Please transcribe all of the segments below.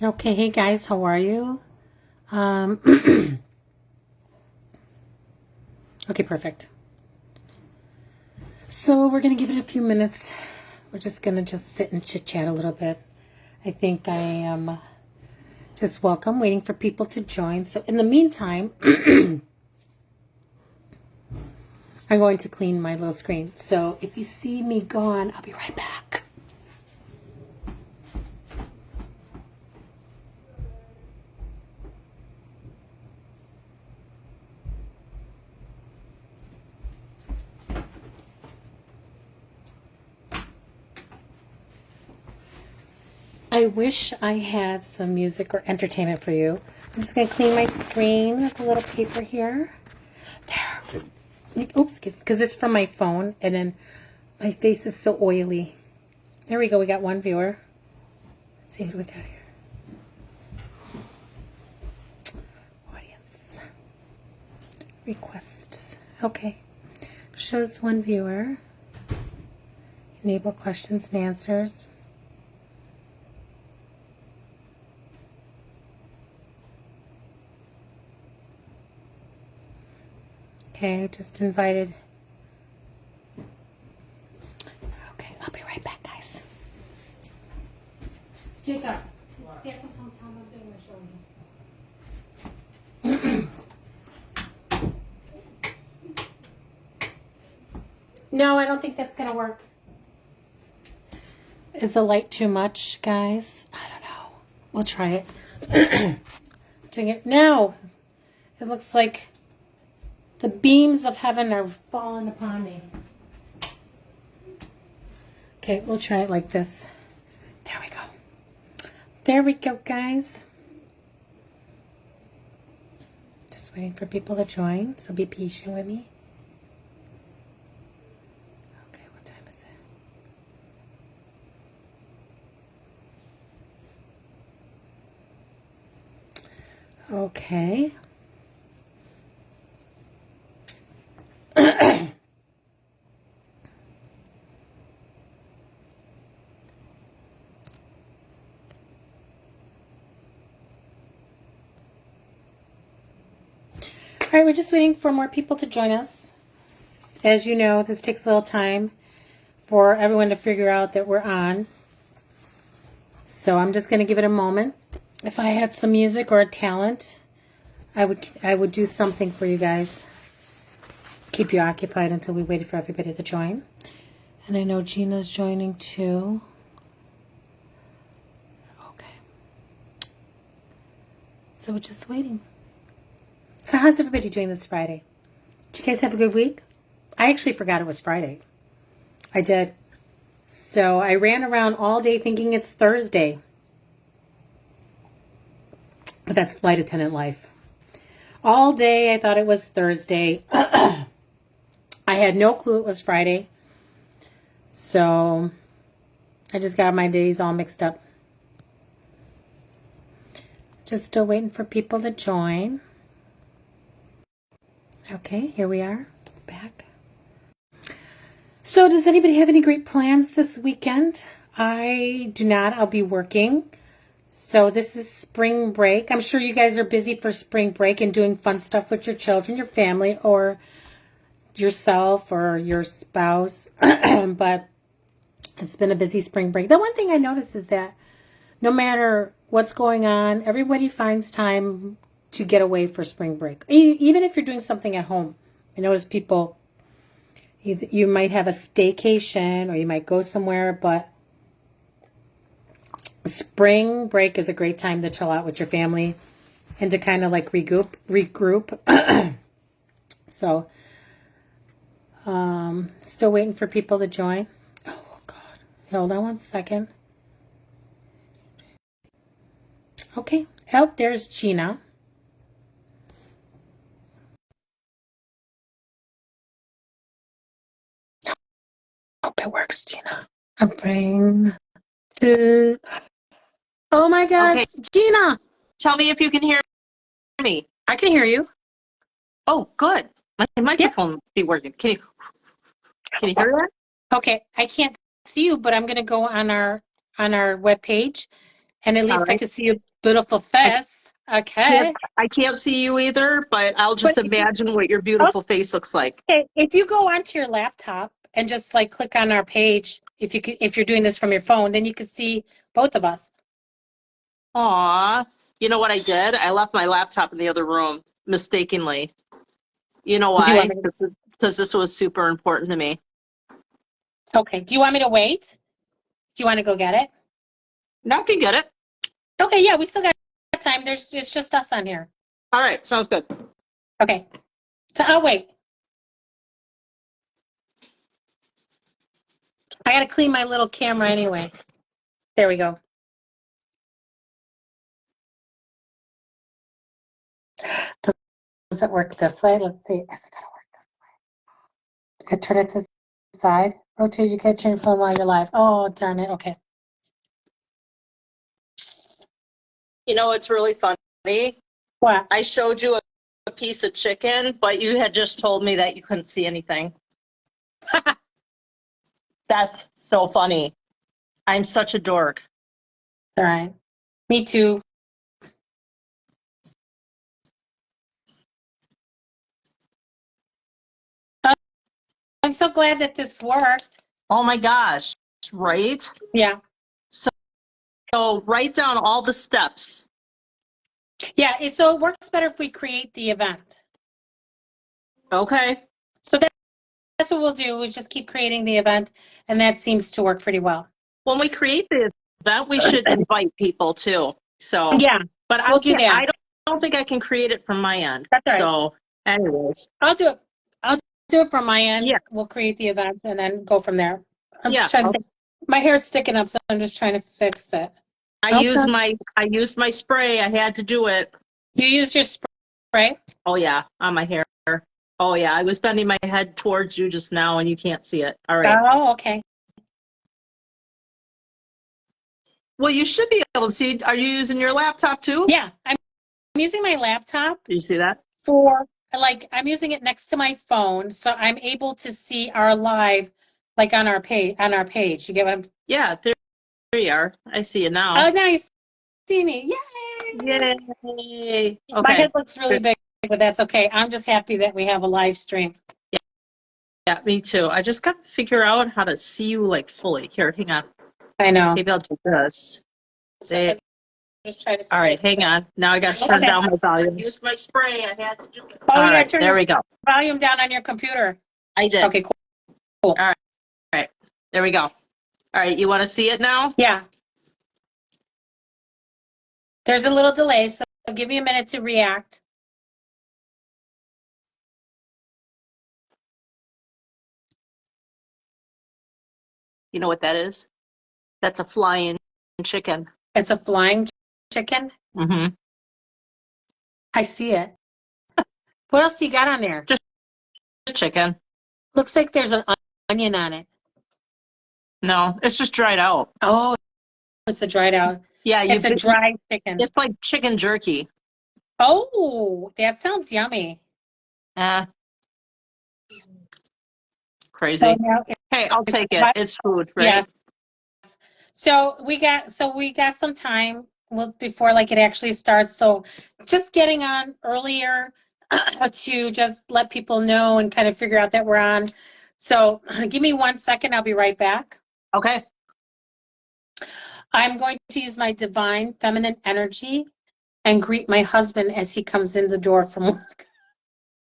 Okay, hey guys, how are you? Um, okay, perfect. So we're gonna give it a few minutes. We're just gonna sit and chit chat a little bit. I think I am just waiting for people to join. So in the meantime, I'm going to clean my little screen. So if you see me gone, I'll be right back. I wish I had some music or entertainment for you. I'm just going to clean my screen with a little paper here. There. Oops, excuse me, because it's from my phone, and then my face is so oily. There we go. We got one viewer. Let's see who we got here. Audience. Requests. Okay. Shows one viewer. Enable questions and answers. Okay, just invited. Okay, I'll be right back, guys. Jacob, get me some time I'm doing my show. No, I don't think that's gonna work. Is the light too much, guys? I don't know. We'll try it. Doing it now. It looks like the beams of heaven are falling upon me. Okay, we'll try it like this. There we go. There we go, guys. Just waiting for people to join, so be patient with me. Okay, what time is it? Okay. All right, we're just waiting for more people to join us. As you know, this takes a little time for everyone to figure out that we're on. So I'm just going to give it a moment. If I had some music or a talent, I would do something for you guys. Keep you occupied until we waited for everybody to join. And I know Gina's joining too. Okay. So we're just waiting. So how's everybody doing this Friday? Did you guys have a good week? I actually forgot it was Friday. I did. So I ran around all day thinking it's Thursday. But that's flight attendant life. All day I thought it was Thursday. I had no clue it was Friday. So I just got my days all mixed up. Just still waiting for people to join. Okay, here we are, back. So does anybody have any great plans this weekend? I do not. I'll be working. So this is spring break. I'm sure you guys are busy for spring break and doing fun stuff with your children, your family, or yourself or your spouse. But it's been a busy spring break. The one thing I noticed is that no matter what's going on, everybody finds time to get away for spring break. Even if you're doing something at home. I notice people, you might have a staycation or you might go somewhere, but spring break is a great time to chill out with your family and to kind of like regroup. So, still waiting for people to join. Oh, God. Hold on one second. Okay. Oh, there's Gina. Hope it works, Gina. I'm praying to... Oh, my God. Okay. Gina! Tell me if you can hear me. I can hear you. Oh, good. My microphone must be working. Can you hear that? Okay, I can't see you, but I'm going to go on our webpage And at All least I right. can see your beautiful face. Okay. I can't see you either, but I'll just But imagine what your beautiful face looks like. okay, if you go onto your laptop and just like click on our page, if you're doing this from your phone, then you can see both of us. Aw. You know what I did? I left my laptop in the other room mistakenly. You know Do you want why? me to, Because this was super important to me. okay. Do you want me to wait? Do you want to go get it? Now I can get it. Okay, yeah, we still got time. It's just us on here. All right, sounds good. Okay. So I'll wait. I gotta clean my little camera anyway. There we go. Does it work this way? Let's see if it gotta work this way. I turn it to the side. Rotate, you can't turn your phone while you're live. Oh, darn it. Okay. You know what's really funny? What? I showed you a piece of chicken, but you had just told me that you couldn't see anything. That's so funny. I'm such a dork. All right. Me too. I'm so glad that this worked. Oh my gosh, right? Yeah. So write down all the steps. Yeah. So it works better if we create the event. Okay. So that's what we'll do is just keep creating the event. And that seems to work pretty well. When we create the event, we should invite people too. So, Yeah. but We'll do that. I don't think I can create it from my end. That's right. So, anyways. I'll do it. I'll do it from my end. Yeah. We'll create the event and then go from there. I'm Yeah. just trying to my hair's sticking up, so I'm just trying to fix it. I used my spray. I had to do it. You used your spray? Oh yeah, on my hair. Oh yeah, I was bending my head towards you just now and you can't see it. All right. Oh, okay. Well, you should be able to see. Are you using your laptop too? Yeah, I'm using my laptop Do you see that? for I'm using it next to my phone, so I'm able to see our live like on our page. You get what I'm Yeah, there you are. I see you now. Oh, nice. See me. Yay! Yay. My Okay. head looks really big, but that's okay. I'm just happy that we have a live stream. Yeah, me too. I just got to figure out how to see you like fully. Here, hang on. I know. Maybe I'll do this. So I'm just trying to All right, hang on. Now I got to turn down my volume. Use my spray. I had to do it. Oh, All you gotta right, turn there your we go. volume down on your computer. I did. Okay, cool. All right, there we go. All right, you want to see it now? Yeah. There's a little delay, so I'll give you a minute to react. You know what that is? That's a flying chicken. It's a flying chicken. Mm-hmm. I see it. What else you got on there? Just chicken. Looks like there's an onion on it. No, it's just dried out. Oh, it's a dried out. Yeah, It's a dried chicken. It's like chicken jerky. Oh, that sounds yummy. Crazy. So now Hey, I'll take it. It's food, right? yes. So we got some time before like it actually starts. So just getting on earlier to just let people know and kind of figure out that we're on. So give me 1 second. I'll be right back. Okay. I'm going to use my divine feminine energy and greet my husband as he comes in the door from work.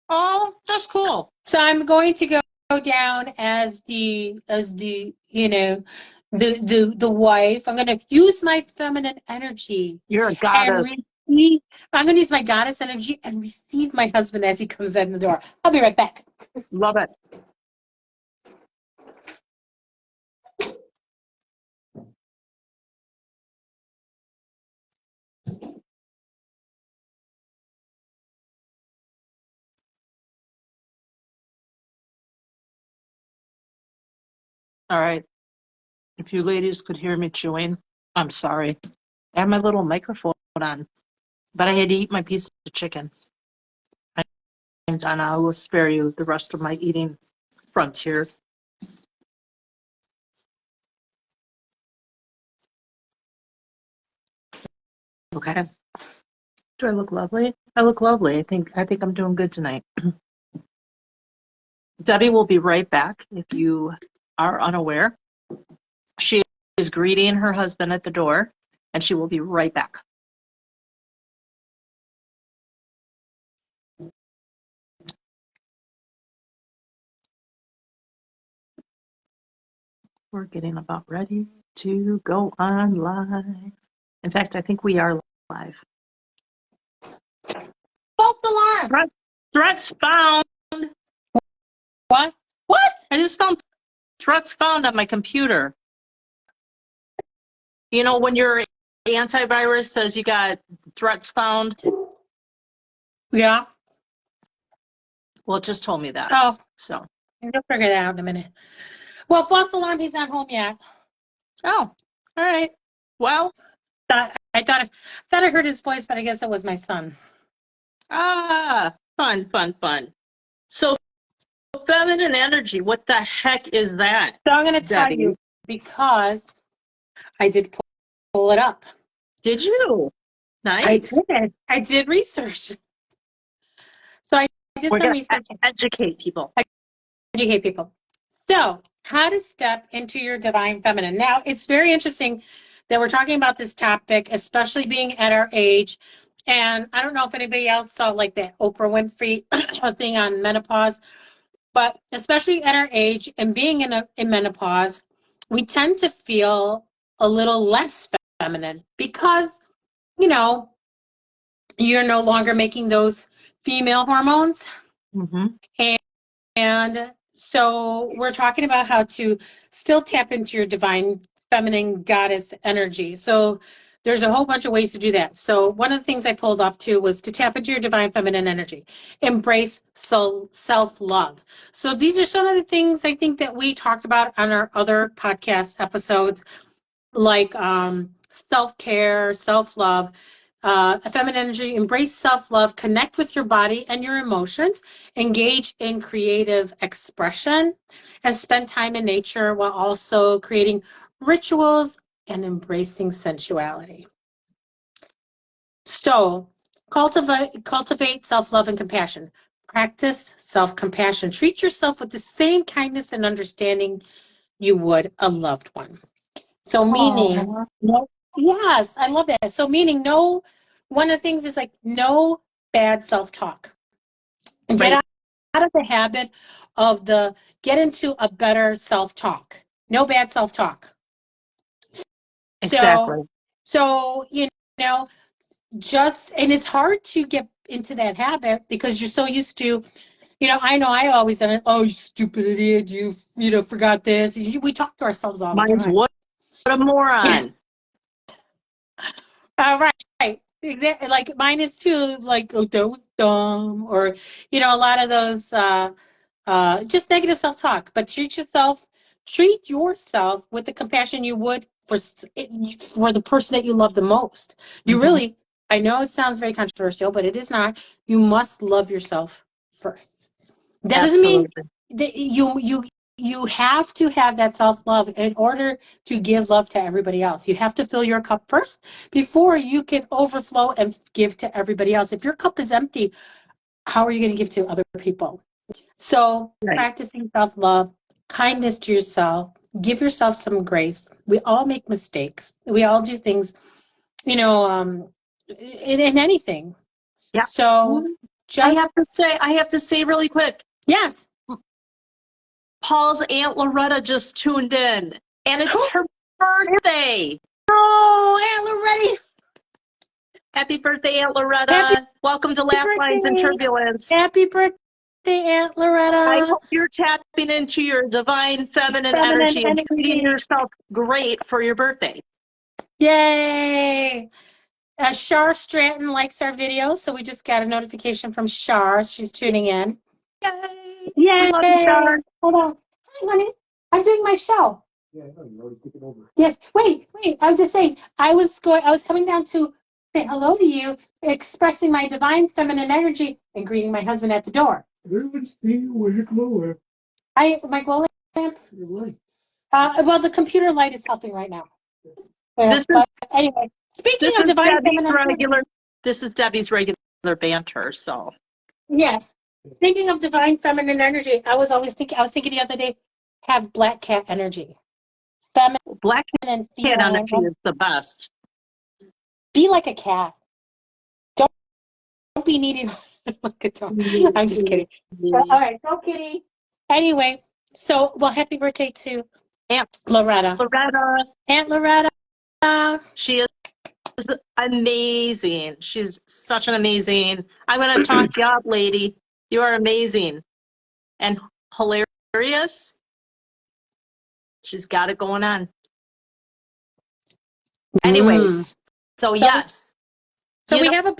Oh, that's cool. So I'm going to go down as the the wife. I'm going to use my feminine energy. You're a goddess. I'm going to use my goddess energy and receive my husband as he comes in the door. I'll be right back. Love it. All right. If you ladies could hear me chewing, I'm sorry. I have my little microphone on, but I had to eat my piece of chicken. And I will spare you the rest of my eating frontier. Okay. Do I look lovely? I look lovely. I think I'm doing good tonight. Debbie will be right back if you are unaware. She is greeting her husband at the door, and she will be right back. We're getting about ready to go on live. In fact, I think we are live. False alarm. Threats found. What? What? I just found threats found on my computer. You know, when your antivirus says you got threats found? Yeah. Well, it just told me that. Oh, So. you'll figure that out in a minute. Well, false alarm, he's not home yet. Oh, all right. Well. I thought I heard his voice, but I guess it was my son. Fun. So, feminine energy, what the heck is that? So I'm going to tell you because I did pull it up. Did you? Nice. I did research. So I did some research. Educate people. Educate people. So, how to step into your divine feminine. Now, it's very interesting that we're talking about this topic, especially being at our age. And I don't know if anybody else saw like that Oprah Winfrey thing on menopause, but especially at our age and being in menopause, we tend to feel a little less feminine because, you know, you're no longer making those female hormones. Mm-hmm. And so we're talking about how to still tap into your divine feminine goddess energy. So there's a whole bunch of ways to do that. So one of the things I pulled up too was to tap into your divine feminine energy. Embrace self-love. So these are some of the things I think that we talked about on our other podcast episodes, like self-care, self-love, feminine energy, embrace self-love, connect with your body and your emotions, engage in creative expression, and spend time in nature while also creating rituals and embracing sensuality. So, cultivate self-love and compassion. Practice self-compassion. Treat yourself with the same kindness and understanding you would a loved one. So meaning, yes, I love that. So meaning one of the things is like no bad self-talk. Get out of the habit of get into a better self-talk. No bad self-talk. Exactly. So, you know, and it's hard to get into that habit because you're so used to, I know I always said, oh, you stupid idiot, you forgot this. We talk to ourselves all the time. What a moron. Right. Exactly. Like mine is too, like, oh, that was dumb, or, a lot of those just negative self-talk. But treat yourself with the compassion you would for the person that you love the most. You really, I know it sounds very controversial, but it is not. You must love yourself first. That doesn't mean that you have to have that self-love in order to give love to everybody else. You have to fill your cup first before you can overflow and give to everybody else. If your cup is empty, how are you going to give to other people? So practicing self-love, kindness to yourself, give yourself some grace. We all make mistakes. We all do things, in anything. Yeah. So I have to say really quick. Yes. Paul's Aunt Loretta just tuned in, and it's her birthday. Oh, Aunt Loretta. Happy birthday, Aunt Loretta. Welcome to Laugh Lines and Turbulence. Happy birthday, Aunt Loretta. I hope you're tapping into your divine feminine energy and treating yourself great for your birthday. Yay. Shar Stratton likes our video, so we just got a notification from Shar. She's tuning in. Yay. Yay. We love you, Shar. Hold on. Hi, honey. I'm doing my show. Yeah, I know. You already took it over. Yes. Wait. I was just saying, I was coming down to say hello to you, expressing my divine feminine energy and greeting my husband at the door. Everyone's seeing where your glow lamp. My glow lamp? Your light. Well, the computer light is helping right now. Anyway, Speaking This of is divine Debbie's feminine energy, regular. This is Debbie's regular banter. So yes. Speaking of divine feminine energy, I was thinking the other day, have black cat energy. Feminine black and cat feline. energy is the best. Be like a cat. Don't be needing like a dog. I'm just kidding. All right, go kitty. Anyway, so well, happy birthday to Aunt Loretta. Loretta, Aunt Loretta. she is amazing. She's such an amazing. I'm going to talk you up, lady. You are amazing and hilarious. She's got it going on. Anyway, so So, yes, so you we know, have a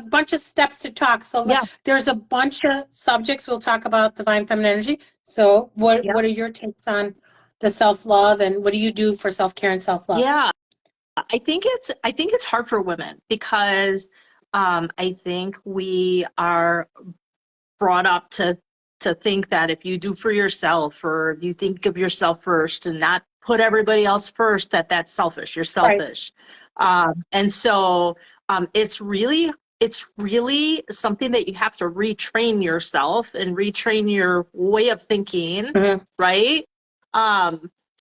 bunch of steps to talk. So yeah, there's a bunch of subjects we'll talk about divine feminine energy. So yeah, what are your takes on the self-love and what do you do for self-care and self-love? yeah. I think it's hard for women because I think we are brought up to think that if you do for yourself or you think of yourself first and not put everybody else first, that's selfish. You're Right. selfish. And so it's really something that you have to retrain yourself and retrain your way of thinking, Mhm. right?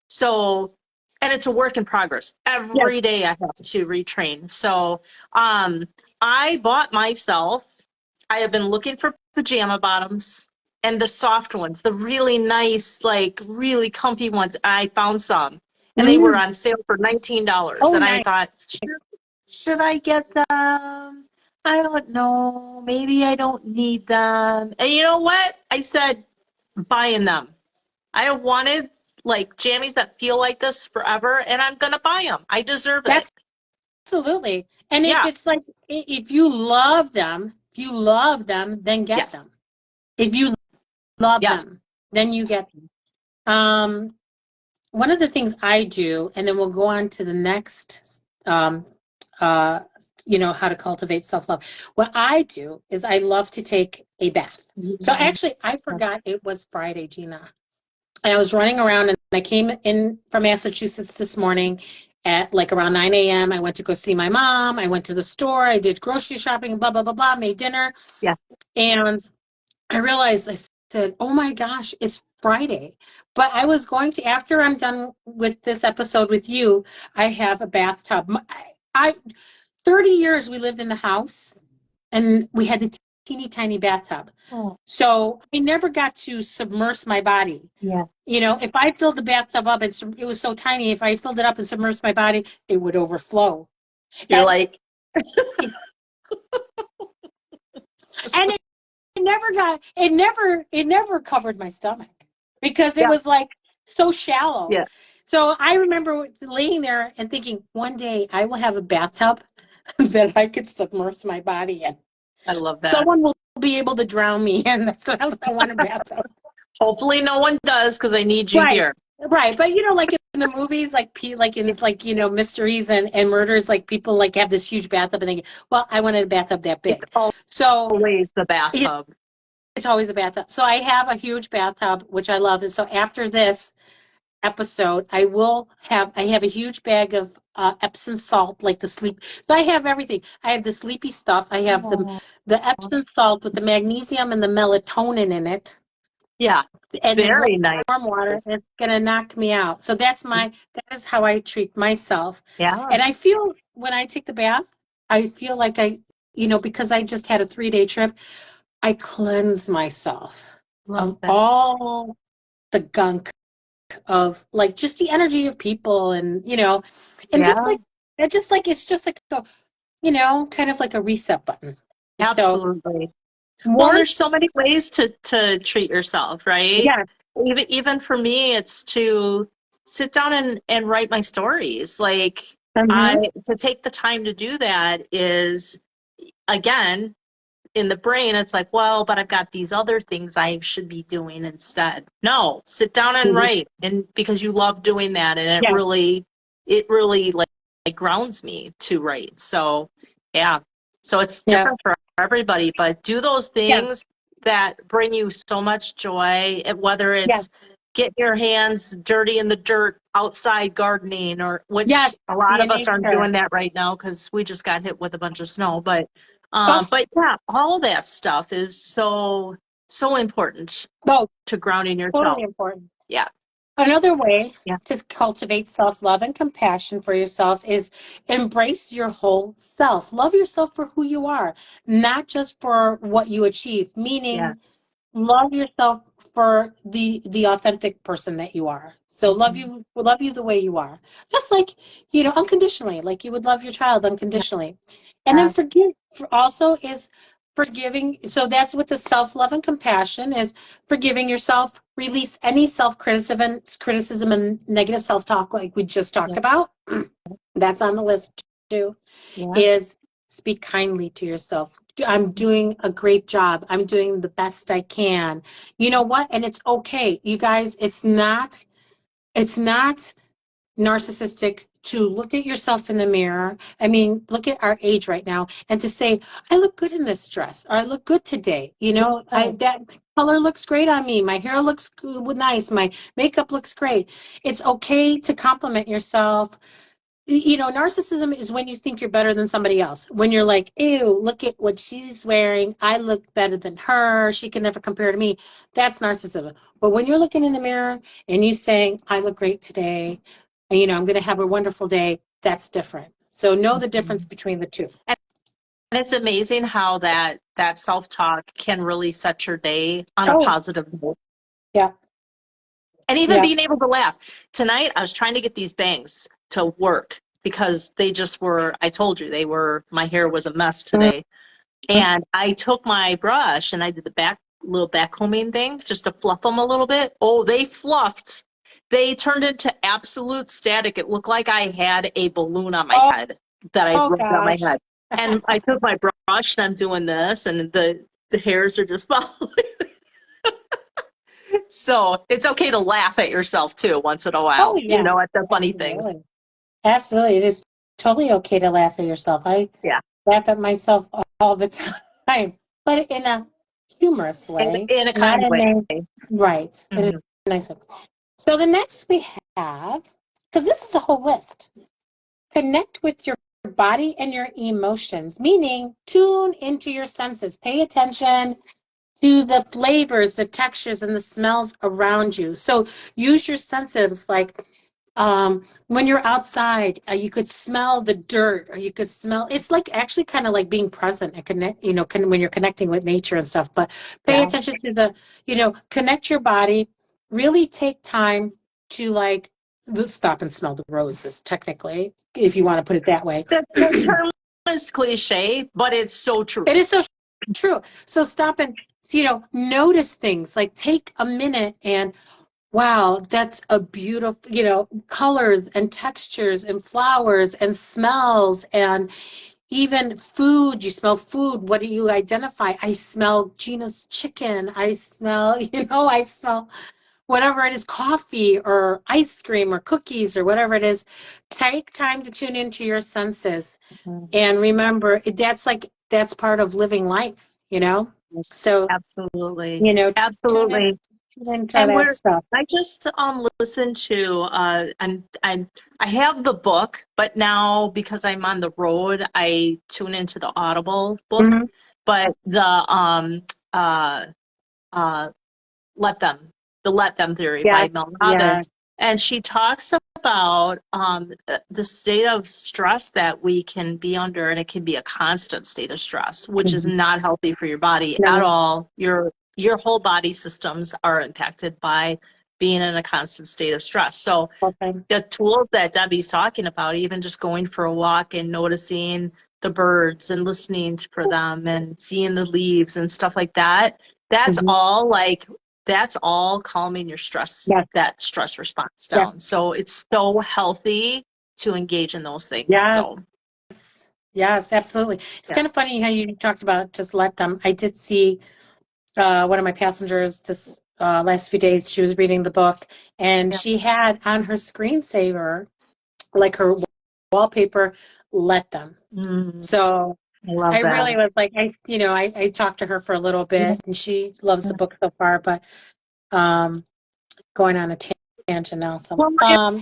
So and it's a work in progress. Yes. Every day I have to retrain. So I bought myself, I have been looking for pajama bottoms and the soft ones, the really nice, like really comfy ones. I found some and they were Mm. on sale for $19. Oh, And I nice. thought, should I get them? I don't know. Maybe I don't need them. And you know what? I said, buying them. I have wanted like jammies that feel like this forever, and I'm gonna buy them. I deserve it. Absolutely. And if Yeah. it's like, if you love them, then get Yes. them. If you love Yes. them, then you get them. One of the things I do, and then we'll go on to the next, uh, how to cultivate self-love. What I do is I love to take a bath. So actually, I forgot it was Friday, Gina. And I was running around and I came in from Massachusetts this morning at like around 9 a.m. I went to go see my mom. I went to the store. I did grocery shopping, blah, blah, blah, blah, made dinner. Yeah. And I realized I said, oh my gosh, it's Friday. But I was going to, after I'm done with this episode with you, I have a bathtub. I 30 years we lived in the house and we had the teeny tiny bathtub. Oh, So I never got to submerge my body. yeah. If I filled the bathtub up, it was so tiny, if I filled it up and submerged my body, it would overflow. You're And, like, and it never covered my stomach because it yeah, was like so shallow. yeah. So I remember laying there and thinking, one day I will have a bathtub that I could submerge my body in. I love that. Someone will be able to drown me in. That's what I want a bathtub. Hopefully no one does because I need you Right. here. Right. But like in the movies, like in mysteries and murders, like people like have this huge bathtub and they go, well, I wanted a bathtub that It's big. So always the it- bathtub. it's always a bathtub. So I have a huge bathtub, which I love. And so after this episode, I have a huge bag of Epsom salt, like the sleep. So I have everything. I have the sleepy stuff. I have Oh, the Epsom salt with the magnesium and the melatonin in it. yeah, And then very nice. warm water, it's gonna knock me out. So that is how I treat myself. Yeah, And I feel when I take the bath, I feel like because I just had a 3-day trip, I cleanse myself love of that. all the gunk of like just the energy of people and Yeah, it's just like a kind of like a reset button. So absolutely. Well, more, there's so many ways to treat yourself, right? yeah. Even for me, it's to sit down and write my stories. Like Mm-hmm. to take the time to do that is again in the brain, it's like, well, but I've got these other things I should be doing instead. No, sit down and Mm-hmm. write, and because you love doing that, and Yeah. it really like grounds me to write. So yeah, so it's Yeah. different for everybody, but do those Yeah. things that bring you so much joy, whether Yeah. it's get your hands dirty in the dirt outside gardening, or which Yes, a lot be of in us aren't nature. doing that right now because we just got hit with a bunch of snow. Oh, But yeah, all that stuff is so important oh, to grounding yourself. totally important. Yeah, Another way yeah, to cultivate self-love and compassion for yourself is embrace your whole self. Love yourself for who you are, not just for what you achieve, meaning yes. love yourself for the authentic person that you are. So Mhm. love you the way you are, just like, unconditionally, like you would love your child unconditionally. And then Yes, forgive also is forgiving. So that's what the self-love and compassion is. Forgiving yourself, release any criticism and negative self-talk like we just yeah, talked about. That's on the list too. yeah. Is speak kindly to yourself. I'm doing a great job. I'm doing the best I can. You know what? And it's okay. You guys, it's not narcissistic to look at yourself in the mirror. I mean, look at our age right now and to say, I look good in this dress, or I look good today. Yeah. That color looks great on me. My hair looks nice. My makeup looks great. It's okay to compliment yourself. Narcissism is when you think you're better than somebody else. When you're like, ew, look at what she's wearing. I look better than her. She can never compare to me. That's narcissism. But when you're looking in the mirror and you saying, I look great today, and, I'm going to have a wonderful day, that's different. So know the difference Mhm. between the two. And it's amazing how that self-talk can really set your day on a Oh, positive note. yeah, And even yeah. being able to laugh. Tonight, I was trying to get these bangs to work because they just were, I told you, my hair was a mess today. And I took my brush and I did the little back combing thing just to fluff them a little bit. Oh, they fluffed. They turned into absolute static. It looked like I had a balloon on my Oh, head that I oh rubbed on my gosh. head. And I took my brush and I'm doing this, and the hairs are just falling. So it's okay to laugh at yourself too once in a Oh, while, yeah, at the funny things. absolutely. Absolutely. It is totally okay to laugh at yourself. I Yeah. laugh at myself all the time, but in a humorous way, In a not kind in way. a right, in Mhm. a nice way. So the next we have, because this is a whole list, connect with your body and your emotions, meaning tune into your senses. Pay attention to the flavors, the textures, and the smells around you. So use your senses, like when you're outside, you could smell the dirt, or you could smell. It's like actually kind of like being present and connect. When you're connecting with nature and stuff. But pay Yeah. attention to connect your body. Really take time to like stop and smell the roses. Technically, if you want to put it that way. The term is cliche, but it's so true. It is so true. So stop and notice things. Like take a minute and wow, that's a beautiful, colors and textures and flowers and smells and even food. You smell food. What do you identify? I smell Gina's chicken. I smell, I smell whatever it is, coffee or ice cream or cookies or whatever it is. Take time to tune into your senses. Mhm. And remember, that's part of living life. Yes, So, absolutely. tune in, Absolutely. tune into And that stuff. I just listened to I have the book, but now because I'm on the road, I tune into the Audible book. Hmm. But uh uh let them the let them theory Yeah, by Mel yeah. Robbins, and she talks about the state of stress that we can be under, and it can be a constant state of stress, which is Mhm. not healthy for your body at No, all. Your whole body systems are impacted by being in a constant state of stress. So okay. the tools that Debbie's talking about, even just going for a walk and noticing the birds and listening for them and seeing the leaves and stuff like that, that's Mhm. all like that's all calming your stress, Yes, that stress response yes, down. So it's so healthy to engage in those things. yes, So yes, absolutely. It's yeah, kind of funny how you talked about just let them. I did see one of my passengers this last few days. She was reading the book, and yeah. she had on her screensaver, like her wallpaper, let them. Mm, So I love I that. really was like, I talked to her for a little bit, and she loves the book so far, but um, going on a tangent now. So, Well,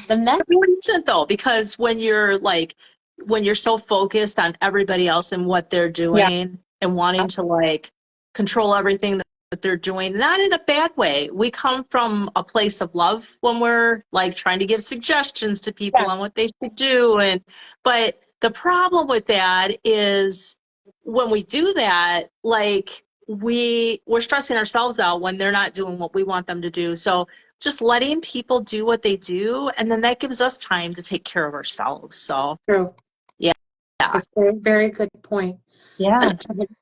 the next, it really isn't though, because when you're so focused on everybody else and what they're yeah, doing and wanting to like control everything that they're doing, not in a bad way. We come from a place of love when we're like trying to give suggestions to people yeah, on what they should do. But the problem with that is when we do that, like we're stressing ourselves out when they're not doing what we want them to do. So just letting people do what they do, and then that gives us time to take care of ourselves. So true. yeah, yeah, It's a very, very good point. yeah.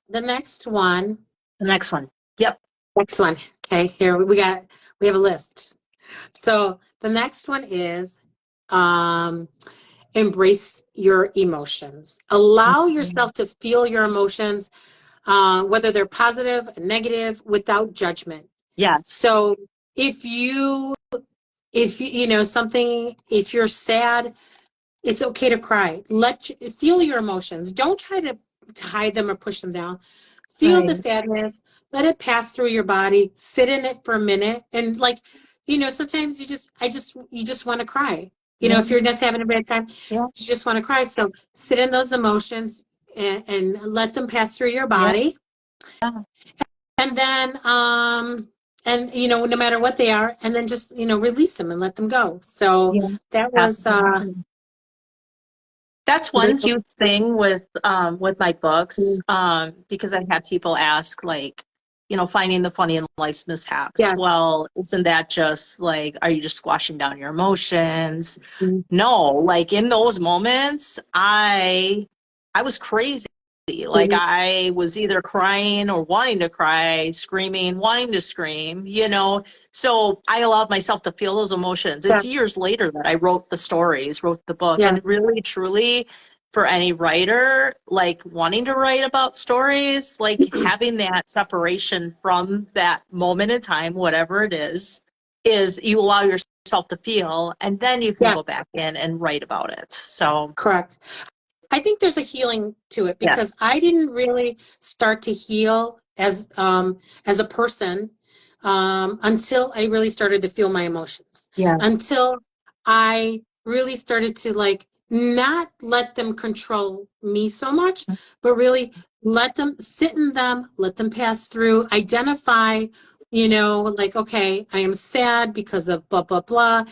The next one, The next one. Yep. next one. Okay, here we have a list. So the next one is embrace your emotions. Allow yourself to feel your emotions, whether they're positive, negative, without judgment. Yes. So if you know something, if you're sad, it's okay to cry. Feel your emotions. Don't try to hide them or push them down. Feel the Right. sadness. Let it pass through your body. Sit in it for a minute, and sometimes you just want to cry. Yeah. If you're just having a bad time, Yeah. you just want to cry. So sit in those emotions and let them pass through your Yeah. body, and then no matter what they are, and then just release them and let them go. So Yeah. that was Absolutely. That's one huge thing with my books, because I have people ask like, finding the funny in life's mishaps. yeah. Well, isn't that just like, are you just squashing down your emotions? Mm-hmm. No, like in those moments, I was crazy. Like I was either crying or wanting to cry, screaming, wanting to scream, So I allowed myself to feel those emotions. Yeah, It's years later that I wrote the stories, wrote the book, yeah, and really truly for any writer, like wanting to write about stories, like having that separation from that moment in time, whatever it is you allow yourself to feel, and then you can yeah, go back in and write about it. So, correct. I think there's a healing to it yeah, because I didn't really start to heal as a person until I really started to feel my emotions. yeah, Until I really started to like not let them control me so much, but really let them sit in them, let them pass through, identify, like, okay, I am sad because of blah, blah, blah,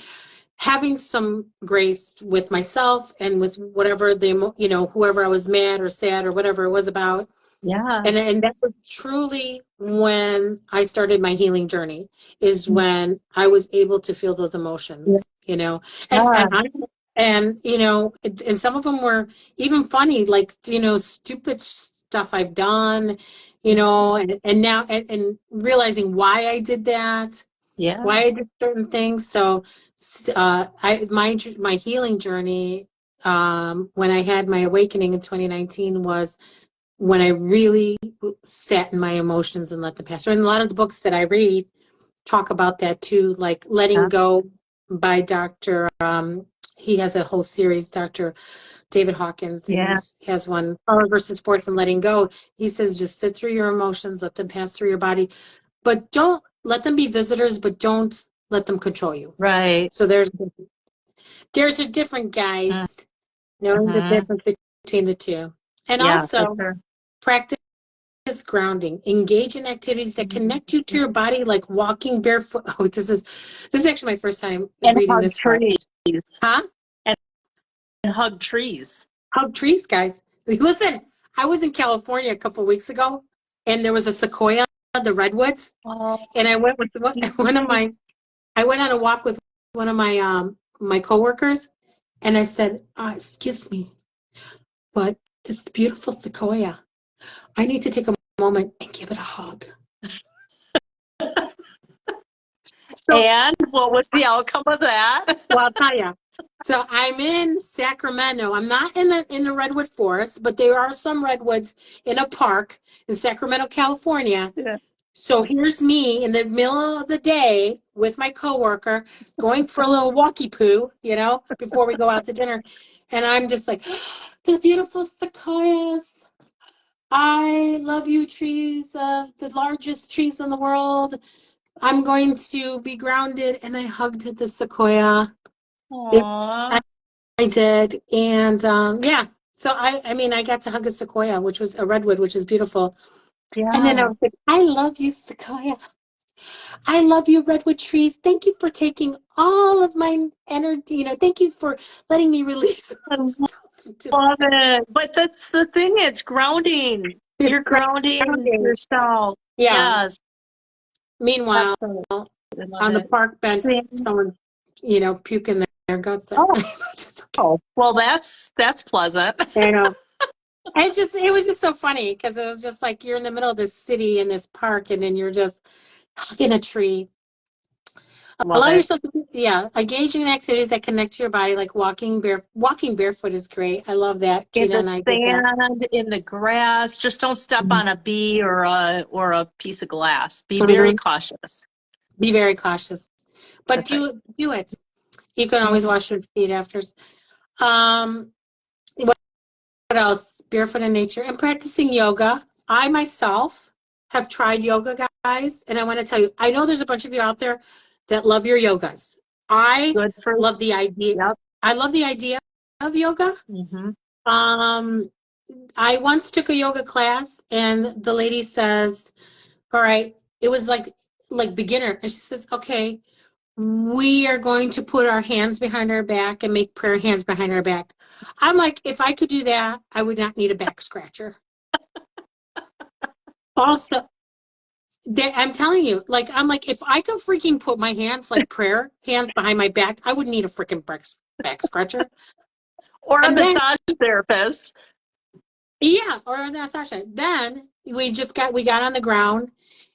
having some grace with myself and with whatever whoever I was mad or sad or whatever it was about. yeah, And that was truly when I started my healing journey, is when I was able to feel those emotions, and yeah, and some of them were even funny, like, stupid stuff I've done, and now and realizing why I did that, yeah, why I did certain things. So, my healing journey, when I had my awakening in 2019, was when I really sat in my emotions and let them pass. So, in a lot of the books that I read, talk about that too, like Letting yeah, Go by Dr. He has a whole series, Dr. David Hawkins, and he yeah, has one, Power versus Force and Letting Go. He says just sit through your emotions, let them pass through your body, but don't let them be visitors, but don't let them control you. right. So there's a different, guys, knowing the Mm-hmm. difference between the two. And Yeah, for also sure. practice grounding. Engage in activities that connect you to your body, like walking barefoot. Oh, this is actually my first time And reading hug this part. trees. Huh? And hug trees. Hug trees, guys. Listen, I was in California a couple of weeks ago, and there was a sequoia, the redwoods, Oh, and I went with one of my. I went on a walk with one of my coworkers, and I said, "Excuse me, but this beautiful sequoia, I need to take a moment and give it a hug." So, and what was the outcome of that? well, I'll tell you. So I'm in Sacramento. I'm not in the redwood forest, but there are some redwoods in a park in Sacramento, California. Yeah. So here's me in the middle of the day with my coworker going for a little walkie poo, before we go out to dinner. And I'm just like, the beautiful sequoias. I love you, trees of the largest trees in the world. I'm going to be grounded, and I hugged the sequoia. Aww. I did, and yeah. So I mean, I got to hug a sequoia, which was a redwood, which is beautiful. And then I Yeah. was like, I love you, sequoia. I love you, redwood trees. Thank you for taking all of my energy. Thank you for letting me release I stuff into love it. But that's the thing, it's grounding. the You're grounding grounding. yourself. Yeah. Yes. Meanwhile, That's so, I love on the it. park bench, Same. someone, puking their guts out. Oh, It's okay. oh, well, that's pleasant. I know. It was just so funny because it was just like you're in the middle of this city in this park, and then you're just hugging a tree. Love Allow it. yourself to, yeah, engaging in activities that connect to your body, like walking barefoot is great. I love that. In Gina the and I did that. sand, in the grass, just don't step on a bee or a piece of glass. Be very Mhm. cautious. Be very cautious, but That's right. do it. You can always Mhm. wash your feet after. Um, what else? Barefoot in nature and practicing yoga. I myself have tried yoga, guys, and I want to tell you, I know there's a bunch of you out there that love your yogas. I Good for, love the idea. yep. I love the idea of yoga. Hmm. Um, I once took a yoga class, and the lady says, "All right," it was like beginner, and she says, "Okay, we are going to put our hands behind our back and make prayer hands behind our back." I'm like, if I could do that, I would not need a back scratcher. Also, I'm telling you, I'm like, if I could freaking put my hands like prayer hands behind my back, I wouldn't need a freaking back scratcher. Or a And then, massage therapist. yeah, or that's Sasha. Then we got on the ground,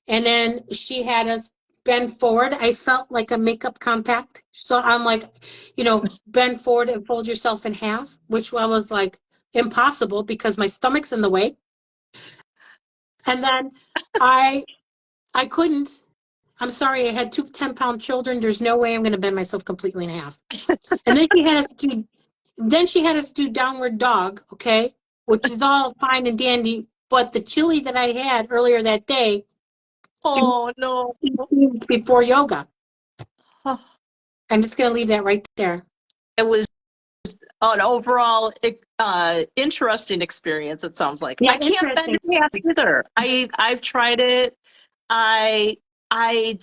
and then she had us bend forward. I felt like a makeup compact. So I'm like, bend forward and fold yourself in half, which I was like impossible because my stomach's in the way. And then I I couldn't. I'm sorry, I had two 10-pound children. There's no way I'm going to bend myself completely in half. And then she had us do downward dog, okay, which is all fine and dandy. But the chili that I had earlier that day, Oh no. before yoga. Oh, I'm just going to leave that right there. it was an overall interesting experience, it sounds like. Yeah, I can't bend interesting. in half either. I've tried it. I I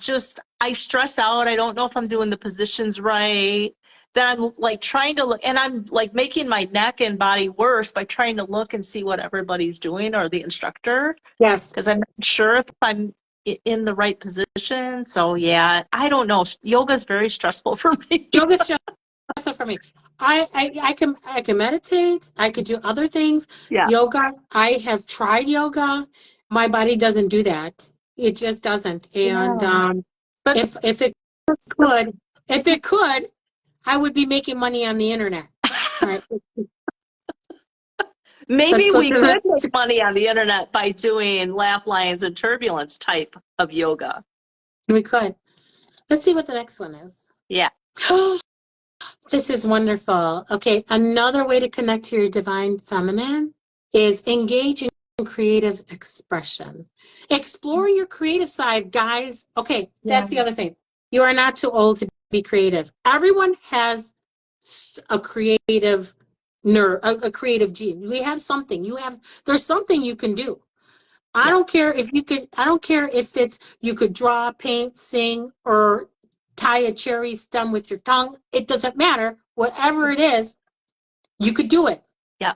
stress out. I don't know if I'm doing the positions right. Then I'm like trying to look, and I'm like making my neck and body worse by trying to look and see what everybody's doing or the instructor, Yes. because I'm not sure if I'm in the right position. So yeah, I don't know. Yoga's very stressful for me. Yoga stressful for me. I can meditate. I could do other things. Yeah. Yoga. I have tried yoga. My body doesn't do that. It just doesn't. And Yeah. But if could, if it could, I would be making money on the internet. All right. Let's maybe go we through could the. make money on the internet by doing laugh lines and turbulence type of yoga. We could. Let's see what the next one is. Yeah. This is wonderful. Okay, another way to connect to your divine feminine is engage in creative expression. Explore your creative side, guys. Okay, Yeah. that's the other thing. You are not too old to be creative. Everyone has a creative nerve, a creative gene. We have something. There's something you can do. Yeah. I don't care if it's you could draw, paint, sing, or tie a cherry stem with your tongue. It doesn't matter. Whatever it is, you could do it. Yeah.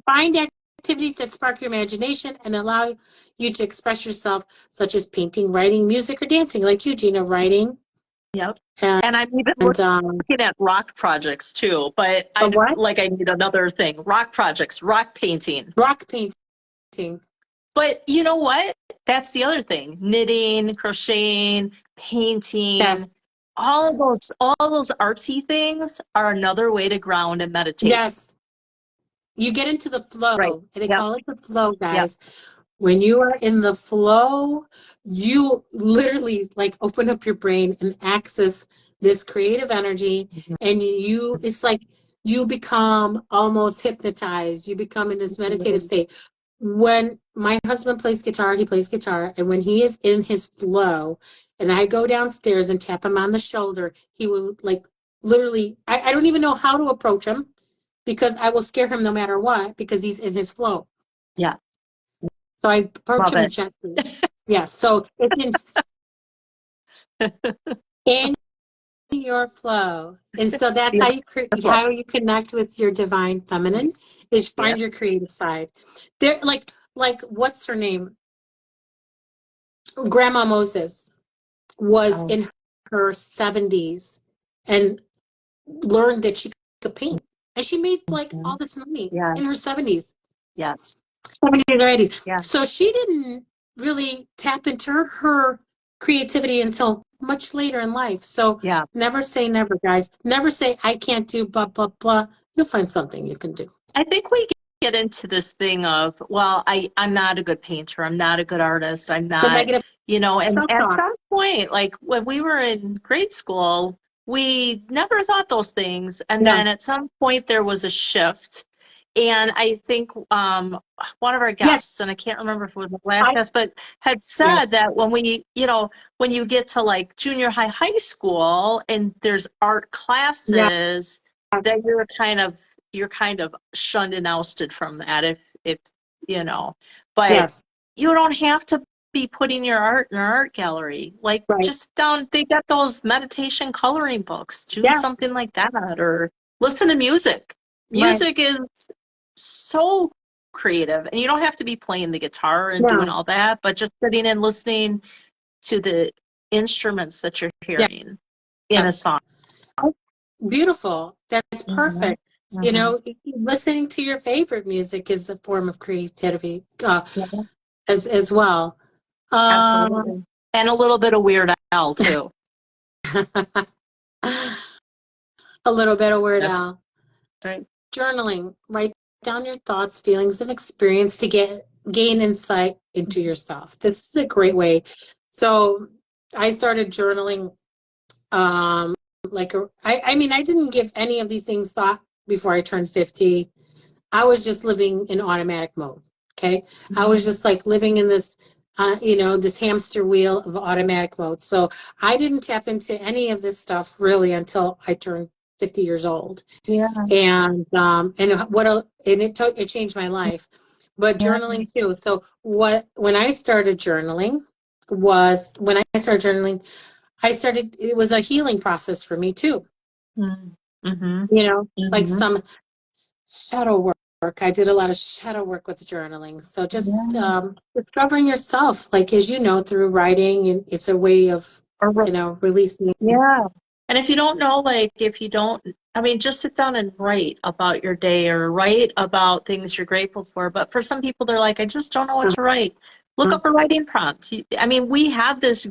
Find activities that spark your imagination and allow you to express yourself, such as painting, writing, music, or dancing, like you, Gina, writing. Yep. And, And I'm even and looking at rock projects too, but a what? I need another thing. Rock projects, rock painting. Rock painting. But you know what? That's the other thing. Knitting, crocheting, Yes. painting, all those artsy things are another way to ground and meditate. Yes. You get into the Right. flow. They Yep. call it the flow, Yep. guys. When you are in the flow, you literally open up your brain and access this creative energy, and it's like you become almost hypnotized. You become in this meditative state. When my husband plays guitar, he plays guitar, and when he is in his flow, and I go downstairs and tap him on the shoulder, he will like literally, I don't even know how to approach him because I will scare him no matter what because he's in his flow. Yeah. So I approach Love him it. gently. Yes. So it's in your flow. And so that's how Beautiful. you connect with your divine feminine is Yeah. find your creative side. There like what's her name? Grandma Moses was Oh, in her 70s and learned that she could paint. And she made like mhm. all this money Yeah. in her 70s. Yes. 70s or 80s. Yeah. So she didn't really tap into her creativity until much later in life. So Yeah. never say never, guys. Never say I can't do blah blah blah. You'll find something you can do. I think we get into this thing of, well, I'm not a good painter. I'm not a good artist. I'm The not, negative and at self-talk. some point, like when we were in grade school, we never thought those things. And No. then at some point there was a shift. And I think one of our Yes. guests, and I can't remember if it was the last I guest, but had yeah. said that when you get to like junior high school and there's art Yeah. classes, that you're kind of shunned and ousted from that if but Yes. you don't have to be putting your art in an art gallery. Like Right. just down, they got those meditation coloring books. Do Yeah. something like that or listen to music. Right. Music is so creative and you don't have to be playing the guitar and doing No. all that, but just sitting and listening to the instruments that you're Yeah. hearing in a Yes. song. Beautiful. That's Mhm. perfect. You Mhm. know, listening to your favorite music is a form of creativity Yeah. as well. Um, Absolutely. And a little bit of Weird Al too. a little bit of Weird That's Al. right. Journaling. Write down your thoughts, feelings, and experience to gain insight into yourself. This is a great way. So I started journaling. I mean, I didn't give any of these things thought before I turned 50. I was just living in automatic mode. Okay. I was just like living in this, this hamster wheel of automatic mode. So I didn't tap into any of this stuff really until I turned 50 years old. Yeah. And it changed my life, but Yeah. journaling too. So when I started journaling it was a healing process for me too. Mm-hmm. Like Mm-hmm. some shadow work. I did a lot of shadow work with journaling. So just Yeah. discovering yourself, like as you know, through writing, and it's a way of, Or, releasing. yeah. And if you don't know, like, if you don't, I mean, just sit down and write about your day or write about things you're grateful for. But for some people, they're like, I just don't know what to write. Look up a writing prompt. I mean, we have this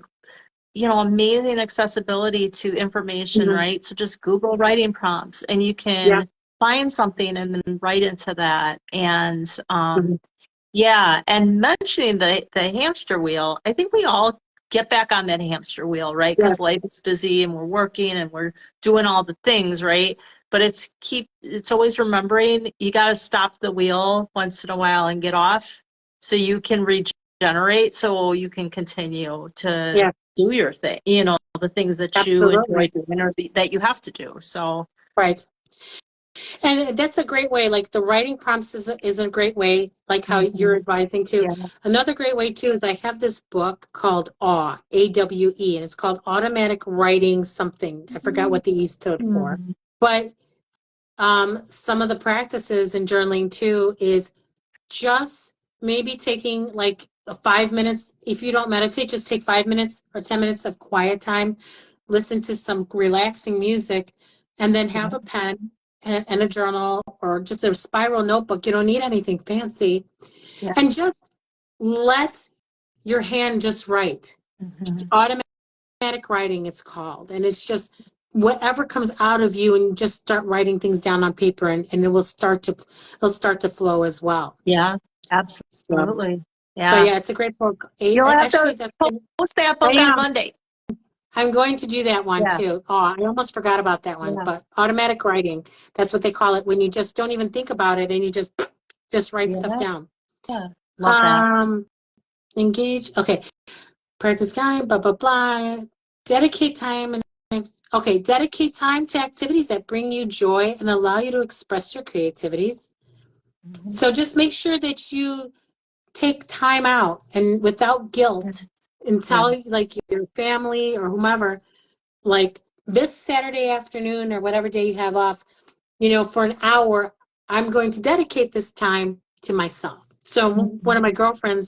amazing accessibility to information, Mhm. right? So just Google writing prompts and you Yeah. can find something and then write into that. And Mhm. yeah, and mentioning the hamster wheel, I think we all get back on that hamster wheel, right? Yeah. Because life is busy and we're working and we're doing all the things, right? But it's always remembering you got to stop the wheel once in a while and get off so you can regenerate, so you can continue to Yeah. do your thing, the things that you enjoy Absolutely. doing or that you have to do. So, Right. And that's a great way. Like the writing prompts is a great way, like how you're mhm, advising too. yeah. Another great way too is I have this book called AWE, AWE, and it's called Automatic Writing something. I forgot what the E stood for. Mhm. But some of the practices in journaling too is just maybe taking like 5 minutes. If you don't meditate, just take 5 minutes or 10 minutes of quiet time, listen to some relaxing music, and then have a pen and a journal or just a spiral notebook. You don't need anything fancy. Yeah. And just let your hand just write. Mhm. Automatic writing, it's called. And it's just whatever comes out of you, and just start writing things down on paper, and it'll start to flow as well. Yeah, So, absolutely. but Yeah. yeah, it's a great book. You'll have Actually, to that's post that I book on am. Monday. I'm going to do that one Yeah. too. Oh, I almost forgot about that one. Yeah. But automatic writing, that's what they call it when you just don't even think about it and you just write stuff Yeah. down. Yeah. Love that. Um, engage. Okay. practice counting, blah, blah, blah. Dedicate time dedicate time to activities that bring you joy and allow you to express your creativities. Mhm. So just make sure that you take time out and without guilt and tell like your family or whomever, like this Saturday afternoon or whatever day you have off, for an hour, I'm going to dedicate this time to myself. So one of my girlfriend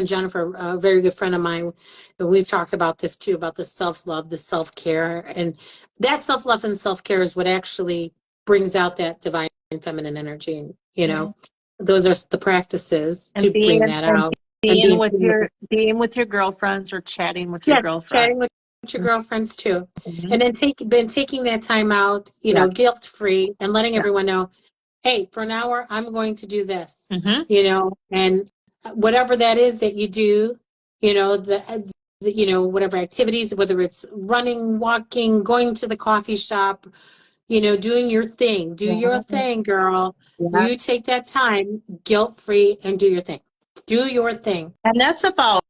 Jennifer, a very good friend of mine, and we've talked about this too, about the self-love, the self-care, and that self-love and self-care is what actually brings out that divine feminine energy. And those are the practices And to bring that out. And being with your girlfriends or chatting with your yes, girlfriend. chatting with your girlfriends too, Mhm. and then taking that time out, Yeah. guilt-free, and letting Yeah. everyone know, hey, for an hour, I'm going to do this, Mhm. and whatever that is that you do, whatever activities, whether it's running, walking, going to the coffee shop, doing your thing, do your Yeah. thing, girl. Yeah. You take that time guilt-free and do your thing. Do your thing. And that's about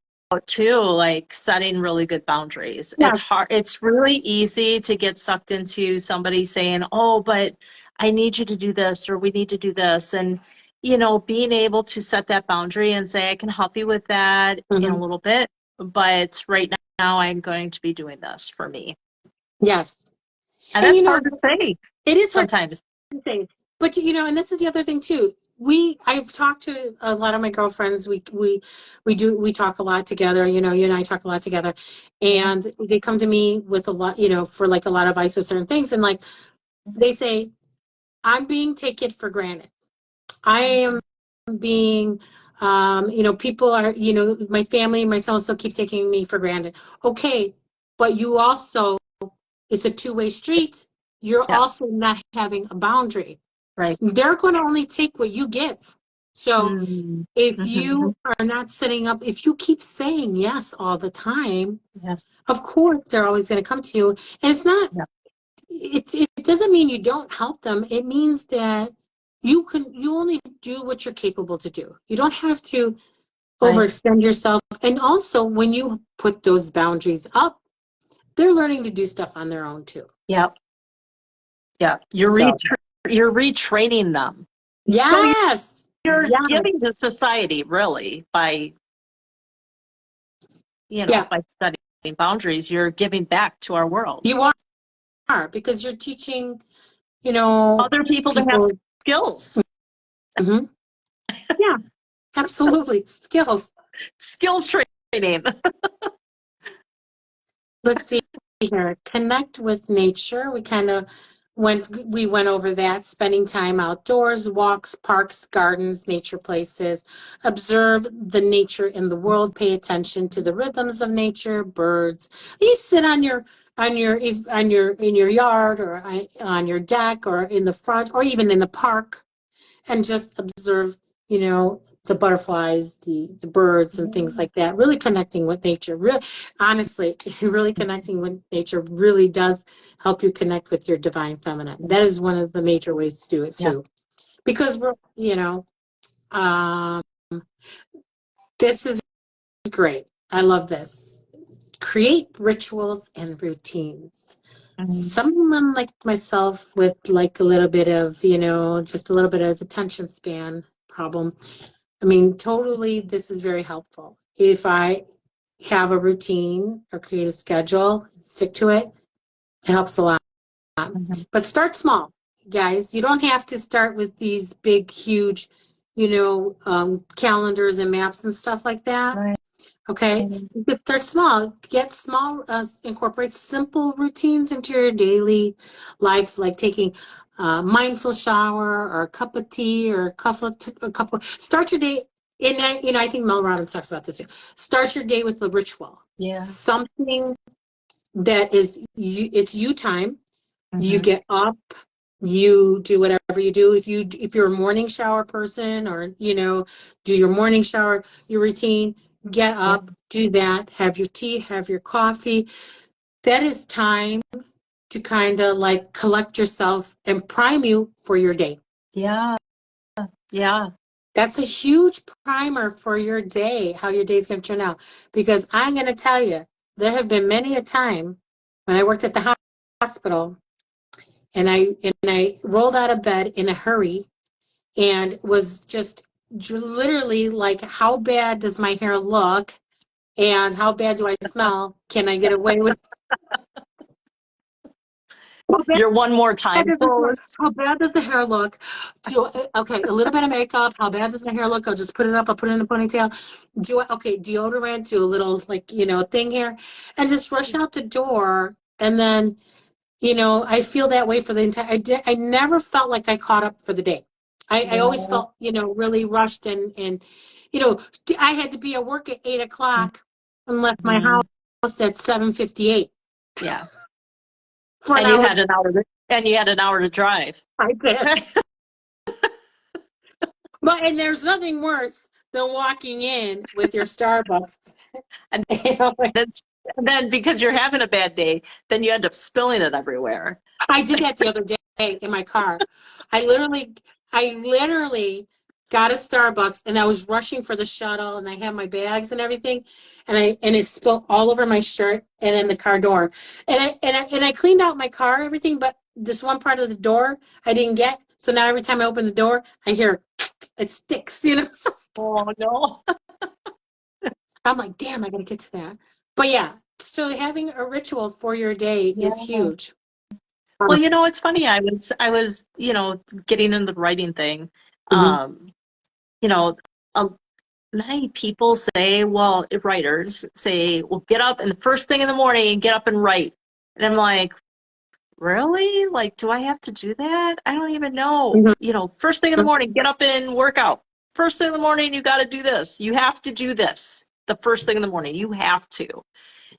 too, like setting really good boundaries. Yeah. It's hard. It's really easy to get sucked into somebody saying, "Oh, but I need you to do this," or "We need to do this," and being able to set that boundary and say, "I can help you with that in a Mm-hmm. little bit, but right now I'm going to be doing this for me." Yes. And And that's hard to say it is hard sometimes. to say, but and this is the other thing too. I've talked to a lot of my girlfriends. We talk a lot together. You and I talk a lot together, and they come to me with a lot, for like a lot of advice with certain things, and like they say, I'm being taken for granted. I am being, people are, my family, my so-and-so keep taking me for granted. Okay, but you also, it's a two-way street. You're Yeah. also not having a boundary. Right. They're going to only take what you give. So Mm-hmm. if you are not setting up, if you keep saying yes all the time, Yes. of course they're always going to come to you. And it's not, Yeah. it doesn't mean you don't help them. It means that you only do what you're capable to do. You don't have to Right. overextend yourself. And also when you put those boundaries up, they're learning to do stuff on their own too. Yeah. Yeah. So You're retraining them. So yes. you're Yeah. giving to society really by Yeah. by studying boundaries. You're giving back to our world. You are because you're teaching, you know, Other people to have people. skills. Mhm. Yeah, absolutely. Skills. Skills training. Let's see here. Connect with nature. We went over that, spending time outdoors, walks, parks, gardens, nature places. Observe the nature in the world. Pay attention to the rhythms of nature, birds. You sit in your yard or on your deck or in the front or even in the park and just observe, the butterflies, the birds and things like that. Really connecting with nature. Really, honestly, really connecting with nature really does help you connect with your divine feminine. That is one of the major ways to do it Yeah. too. Because um, this is great. I love this. Create rituals and routines. Mhm. Someone like myself with like a little bit of, just a little bit of attention span problem. I mean, totally, this is very helpful. If I have a routine or create a schedule, stick to it, it helps a lot. Mhm. But start small, guys. You don't have to start with these big, huge, calendars and maps and stuff like that. Right. Okay, you could start small. Get small. Incorporate simple routines into your daily life, like taking a mindful shower or a cup of tea or a couple. Start your day. And I think Mel Robbins talks about this too. Start your day with a ritual. Yeah. Something that is you. It's you time. You Mhm. get up. You do whatever you do. If you're a morning shower person, or do your morning shower, your routine, get Yeah. up, do that, have your tea, have your coffee. That is time to kind of like collect yourself and prime you for your day. Yeah. Yeah. That's a huge primer for your day, how your day's going to turn out. Because I'm going to tell you, there have been many a time when I worked at the hospital and I rolled out of bed in a hurry and was just literally like, how bad does my hair look? And how bad do I smell? Can I get away with Your one more time pose. how bad does the hair look? Okay, a little bit of makeup. How bad does my hair look? I'll just put it up. I'll put it in a ponytail. Okay, deodorant, do a little thing here, and just rush out the door. And then, I feel that way for the entire. I never felt like I caught up for the day. I always felt, really rushed and, you know, I had to be at work at 8 o'clock and left my house at 7:58. Yeah. For an And you hour. had an hour to drive. I did. And there's nothing worse than walking in with your Starbucks. And then because you're having a bad day, then you end up spilling it everywhere. I did that the other day in my car. I literally got a Starbucks and I was rushing for the shuttle and I had my bags and everything and it spilled all over my shirt and in the car door. And I cleaned out my car, everything, but this one part of the door I didn't get. So now every time I open the door, I hear it sticks, So Oh no. I'm like, damn, I gotta get to that. But yeah, so having a ritual for your day is huge. Well, it's funny. I was, getting into the writing thing. Mhm. You know, many people say, well, writers say, well, get up and the first thing in the morning, get up and write. And I'm like, really? Like, do I have to do that? I don't even know. Mhm. First thing in the morning, get up and work out. First thing in the morning, you got to do this. You have to do this. The first thing in the morning, you have to.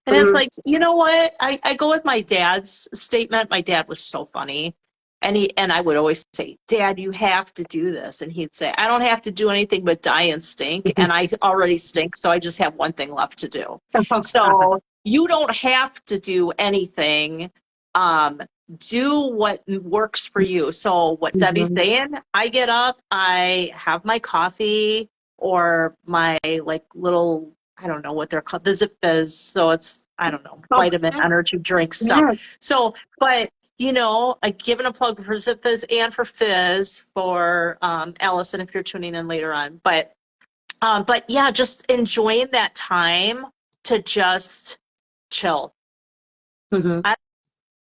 And it's Mhm. like, you know what? I go with my dad's statement. My dad was so funny. And I would always say, Dad, you have to do this. And he'd say, I don't have to do anything but die and stink. And I already stink. So I just have one thing left to do. So you don't have to do anything. Do what works for you. So what Debbie's Mhm. saying, I get up, I have my coffee or my like little, I don't know what they're called, the Zip Fizz. So it's, I don't know, vitamin Okay. energy drink stuff. Yeah. So, but giving a plug for Zip Fizz and for Fizz for Allison if you're tuning in later on. But yeah, just enjoying that time to just chill. Mhm. I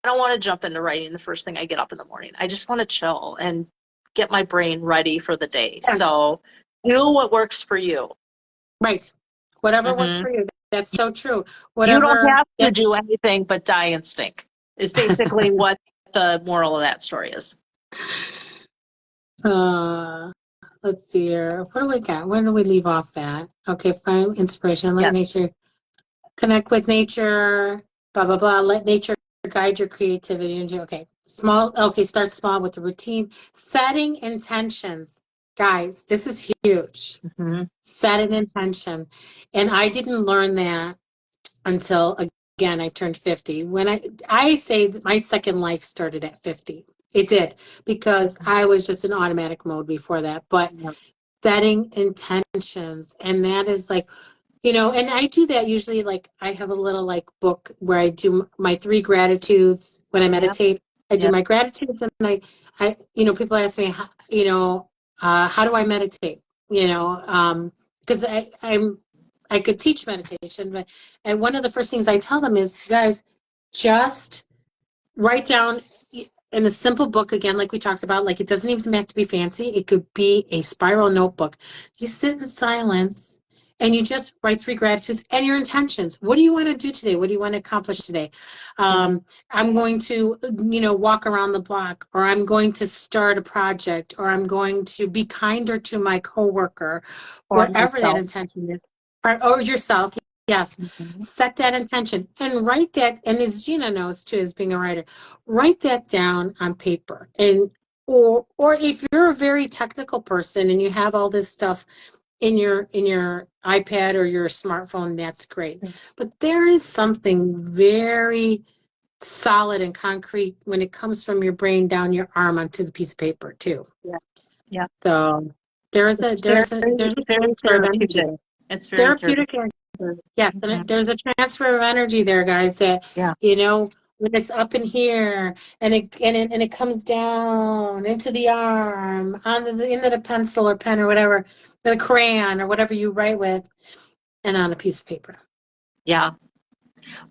don't want to jump into writing the first thing I get up in the morning. I just want to chill and get my brain ready for the day. Yeah. So do what works for you. Right. Whatever works Mm-hmm. for you. That's so true. You don't Whatever. have to do anything but die and stink, is basically what the moral of that story is. Uh, let's see here. What do we got? When do we leave off at? Okay, find inspiration. Let Yes. nature connect with nature. Blah blah blah. Let nature guide your creativity. Okay, small. Okay, start small with the routine. Setting intentions, guys. This is huge. Mm-hmm. Set an intention, and I didn't learn that until again I turned 50. When I say that my second life started at 50. It did because I was just in automatic mode before that. But Yeah. setting intentions, and that is like, and I do that usually. Like I have a little like book where I do my 3 gratitudes when I Yep. meditate. I do Yep. my gratitudes, and people ask me, how do I meditate? Because I could teach meditation, and one of the first things I tell them is, guys, just write down in a simple book again, like we talked about. Like it doesn't even have to be fancy. It could be a spiral notebook. You sit in silence and you just write 3 gratitudes and your intentions. What do you want to do today? What do you want to accomplish today? I'm going to, walk around the block, or I'm going to start a project, or I'm going to be kinder to my coworker, Or whatever that myself. intention is, or yourself. Yes, Mm-hmm. set that intention and write that. And as Gina knows too, as being a writer, write that down on paper. And or if you're a very technical person and you have all this stuff in your iPad or your smartphone, that's great. But there is something very solid and concrete when it comes from your brain down your arm onto the piece of paper too. Yeah. Yeah. So There's a It's very, there's a very transfer of energy. therapeutic. It's very Therapeutic therapeutic. answer. Yes, and Mhm. there's a transfer of energy there, guys. That Yeah. when it's up in here and it comes down into the arm, into the pencil or pen or whatever, the crayon or whatever you write with, and on a piece of paper. Yeah.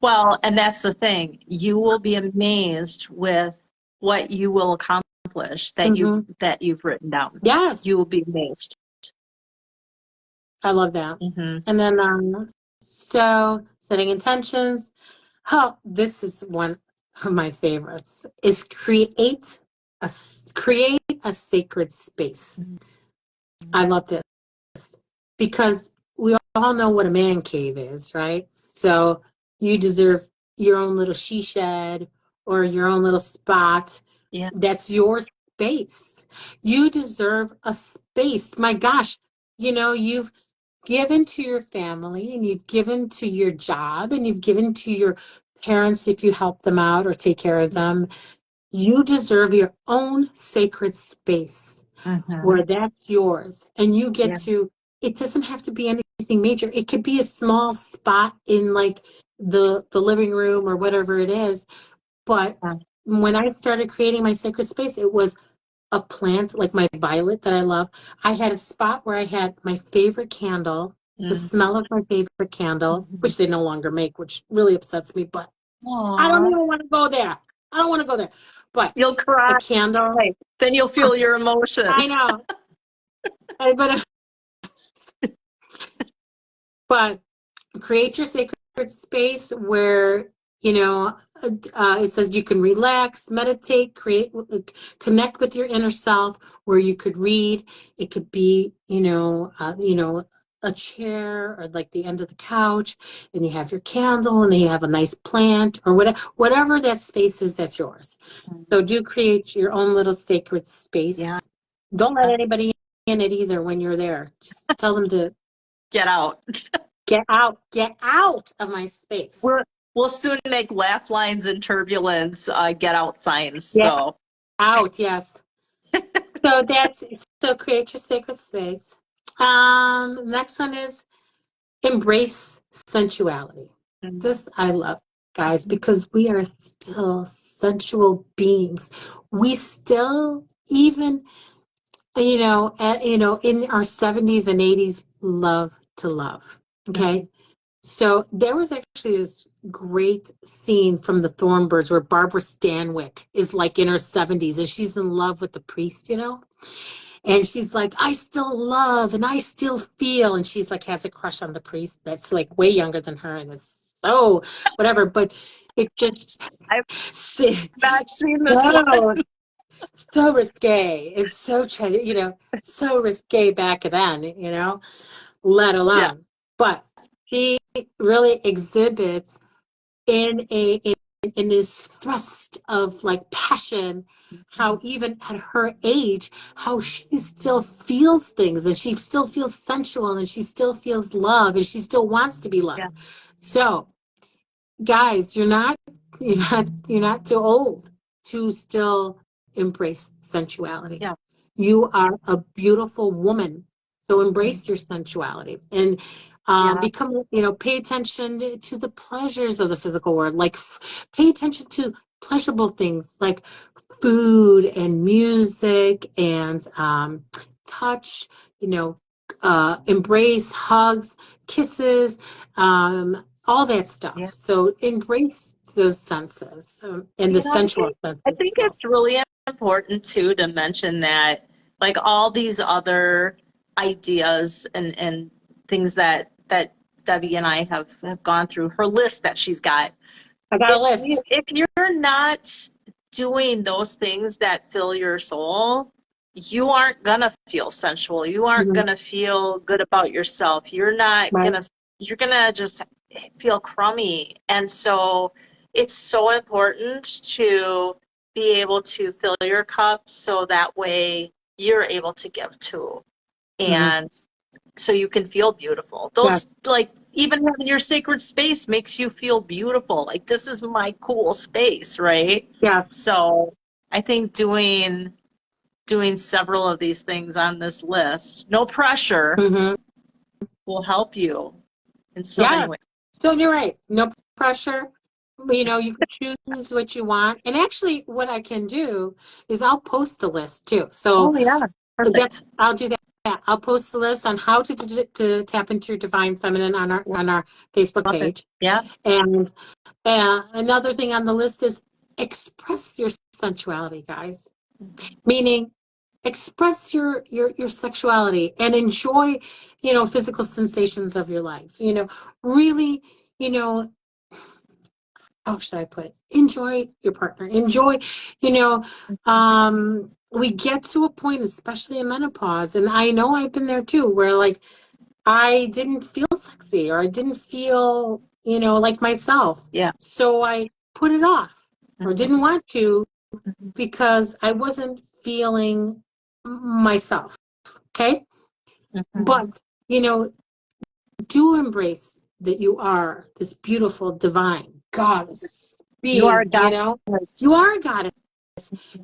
Well, and that's the thing. You will be amazed with what you will accomplish that you've written down. Yes, You will be amazed. I love that. Hmm. And then so setting intentions. Oh, this is one of my favorites. Is create a sacred space. I love this because we all know what a man cave is, right? So you deserve your own little she shed or your own little spot. Yeah. That's your space. You deserve a space. My gosh, you've given to your family and you've given to your job and you've given to your parents if you help them out or take care of them. You deserve your own sacred space Hmm. where that's yours. And you get Yeah. to, it doesn't have to be anything major. It could be a small spot in like the living room or whatever it is. But Yeah. when I started creating my sacred space, it was a plant like my violet that I love. I had a spot where I had my favorite candle, the Mm. smell of my favorite candle, Mhm. which they no longer make, which really upsets me, but I don't Aw. even want to go there. I don't want to go there. But You'll a cry. candle, Then you'll feel your I emotions. know. But but create your sacred space where it says you can relax, meditate, connect with your inner self, where you could read. It could be a chair or like the end of the couch, and you have your candle and then you have a nice plant or whatever that space is, that's yours. So do create your own little sacred Yeah. space. Don't let anybody in it either when you're there. Just tell them to Get out. get out of my space. We'll soon make laugh lines and turbulence get out signs. Get So out, yes. So create your sacred space. Next one is embrace sensuality. This I love, guys, because we are still sensual beings. We still, even in our 70s and 80s, love to love. Okay. So there was actually this great scene from the Thornbirds where Barbara Stanwyck is like in her 70s and she's in love with the priest, and she's like, I still love and I still feel. And she's like, has a crush on the priest that's like way younger than her. And it's so whatever. But it just, I've so, not seen this one. so risque. It's so risque back then, let Yeah. alone. But she really exhibits in in this thrust of like passion, how even at her age, how she still feels things and she still feels sensual and she still feels love and she still wants to be Yeah. loved. So guys, you're not too old to still embrace sensuality. Yeah. You are a beautiful woman, so embrace your sensuality and Yeah. pay attention to the pleasures of the physical world. Like pay attention to pleasurable things like food and music and touch. Embrace hugs, kisses, all that stuff. Yeah. So embrace those senses, and the I sensual think senses I as think well. it's really important too to mention that like all these other ideas and things that Debbie and I have gone through, her list that she's got. I got a list. If you're not doing those things that fill your soul, you aren't gonna feel sensual. You aren't Mhm. gonna feel good about yourself. Right. You're gonna just feel crummy. And so it's so important to be able to fill your cup so that way you're able to give too. Mhm. And so you can feel beautiful. Yeah. Those, like, even having your sacred space makes you feel beautiful. Like, this is my cool space, right? Yeah. So I think doing doing several of these things on this list. No pressure. Mm-hmm. Will help you in so many ways. So you're right. No pressure. You know, you can choose what you want. And actually, what I can do is I'll post a list too. So Oh, yeah. Perfect. I'll do that. I'll post a list on how to tap into your divine feminine on our Facebook Love it. page. Yeah. And another thing on the list is express your sensuality, guys. Meaning express your sexuality and enjoy, you know, physical sensations of your life. You know, really, you know, how should I put it? Enjoy your partner. Enjoy, you know, we get to a point, especially in menopause, and I know I've been there too, where like I didn't feel sexy or I didn't feel, you know, like myself. Yeah. So I put it off or didn't want to Mm-hmm. because I wasn't feeling myself. Okay. Mm-hmm. But, you know, do embrace that you are this beautiful, divine goddess You are a being, you know, goddess. you are a goddess.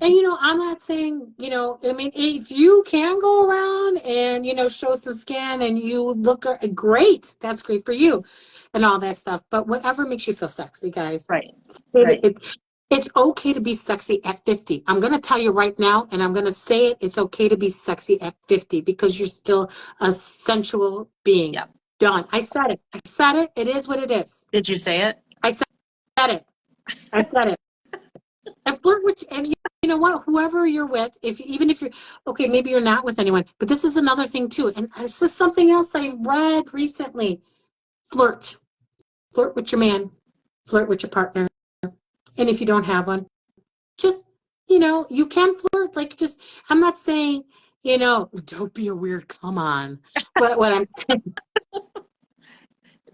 And, you know, I'm not saying, you know, I mean, if you can go around and, you know, show some skin and you look great, that's great for you and all that stuff. But whatever makes you feel sexy, guys. Right. Right. It's okay to be sexy at 50. I'm going to tell you right now, and I'm going to say it. It's okay to be sexy at 50 because you're still a sensual being. Yep. Done. I said it. I said it. It is what it is. Did you say it? I said it. I said it. And flirt with, and you know what? Whoever you're with, even if you're okay, maybe you're not with anyone, but this is another thing too. And this is something else I read recently. Flirt. Flirt with your man. Flirt with your partner. And if you don't have one, just, you know, you can flirt. Like, just, I'm not saying, you know, don't be a weird, come on. But what I'm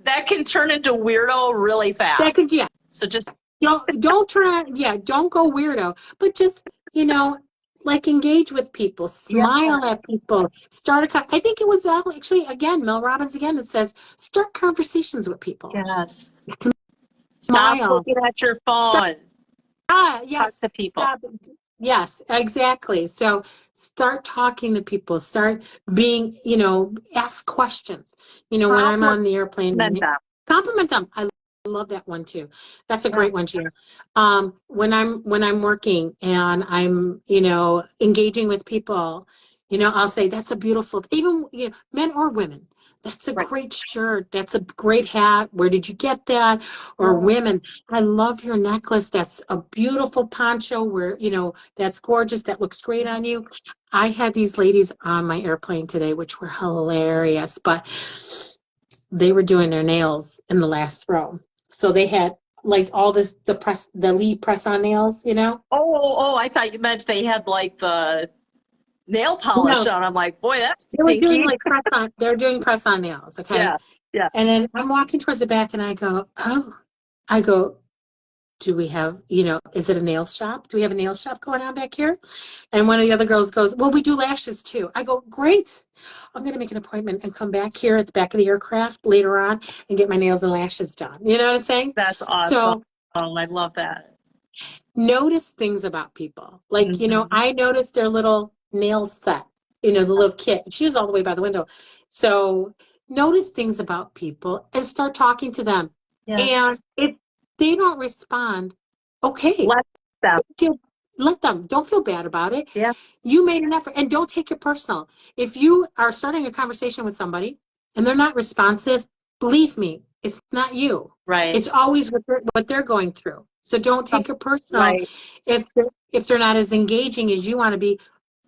That can turn into weirdo really fast. that could, yeah. So just Don't try, yeah, don't go weirdo, but just, you know, like engage with people, smile at people, start I think it was actually, again, Mel Robbins again, that says, start conversations with people. yes. Stop Smile. looking at your phone. Yes. Talk to people. Stop. Yes, exactly. So start talking to people. Start being, you know, ask questions. You know, when I'm on the airplane, compliment them. I love that one too. That's a great one, Gina. When I'm working and I'm, you know, engaging with people, you know, I'll say that's a beautiful, even, you know, men or women. That's a great shirt. That's a great hat. Where did you get that? Or women, I love your necklace. That's a beautiful poncho where, you know, that's gorgeous. That looks great on you. I had these ladies on my airplane today, which were hilarious, but they were doing their nails in the last row. So they had like all this, the lead press on nails, you know? Oh, I thought you meant they had like the nail polish No, on. I'm like, boy, that's they were doing stinky. like press on, they were doing press on nails, okay? Yeah. And then I'm walking towards the back and I go, do we have, you know, is it a nail shop? Do we have a nail shop going on back here? And one of the other girls goes, well, we do lashes too. I go, great. I'm going to make an appointment and come back here at the back of the aircraft later on and get my nails and lashes done. You know what I'm saying? That's awesome. So I love that. notice things about people. Like, you know, I noticed their little nail set, you know, the little kit. She was all the way by the window. So notice things about people and start talking to them. Yes. And if they don't respond, okay, Let them. let them. Don't feel bad about it. Yeah. You made an effort, and don't take it personal. If you are starting a conversation with somebody and they're not responsive, believe me, it's not you. Right. It's always what they're going through. So don't take it personal if they're not as engaging as you want to be.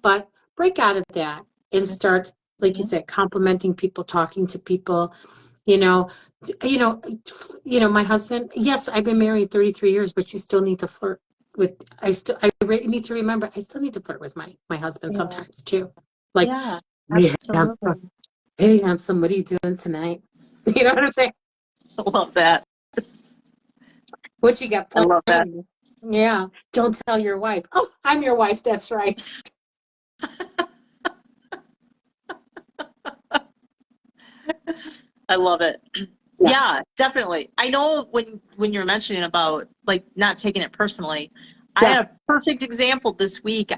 But break out of that and start, like you said, complimenting people, talking to people. You know, you know, my husband. Yes, I've been married 33 years, but you still need to flirt with. Need to remember. I still need to flirt with my husband sometimes too. Like, Yeah, hey, absolutely. hey, handsome, what are you doing tonight? You know what I'm saying? I love that. What you got I love that. planned? Yeah. Don't tell your wife. Oh, I'm your wife. That's right. I love it. Yeah, definitely. I know when you're mentioning about like not taking it personally, I had a perfect example this week.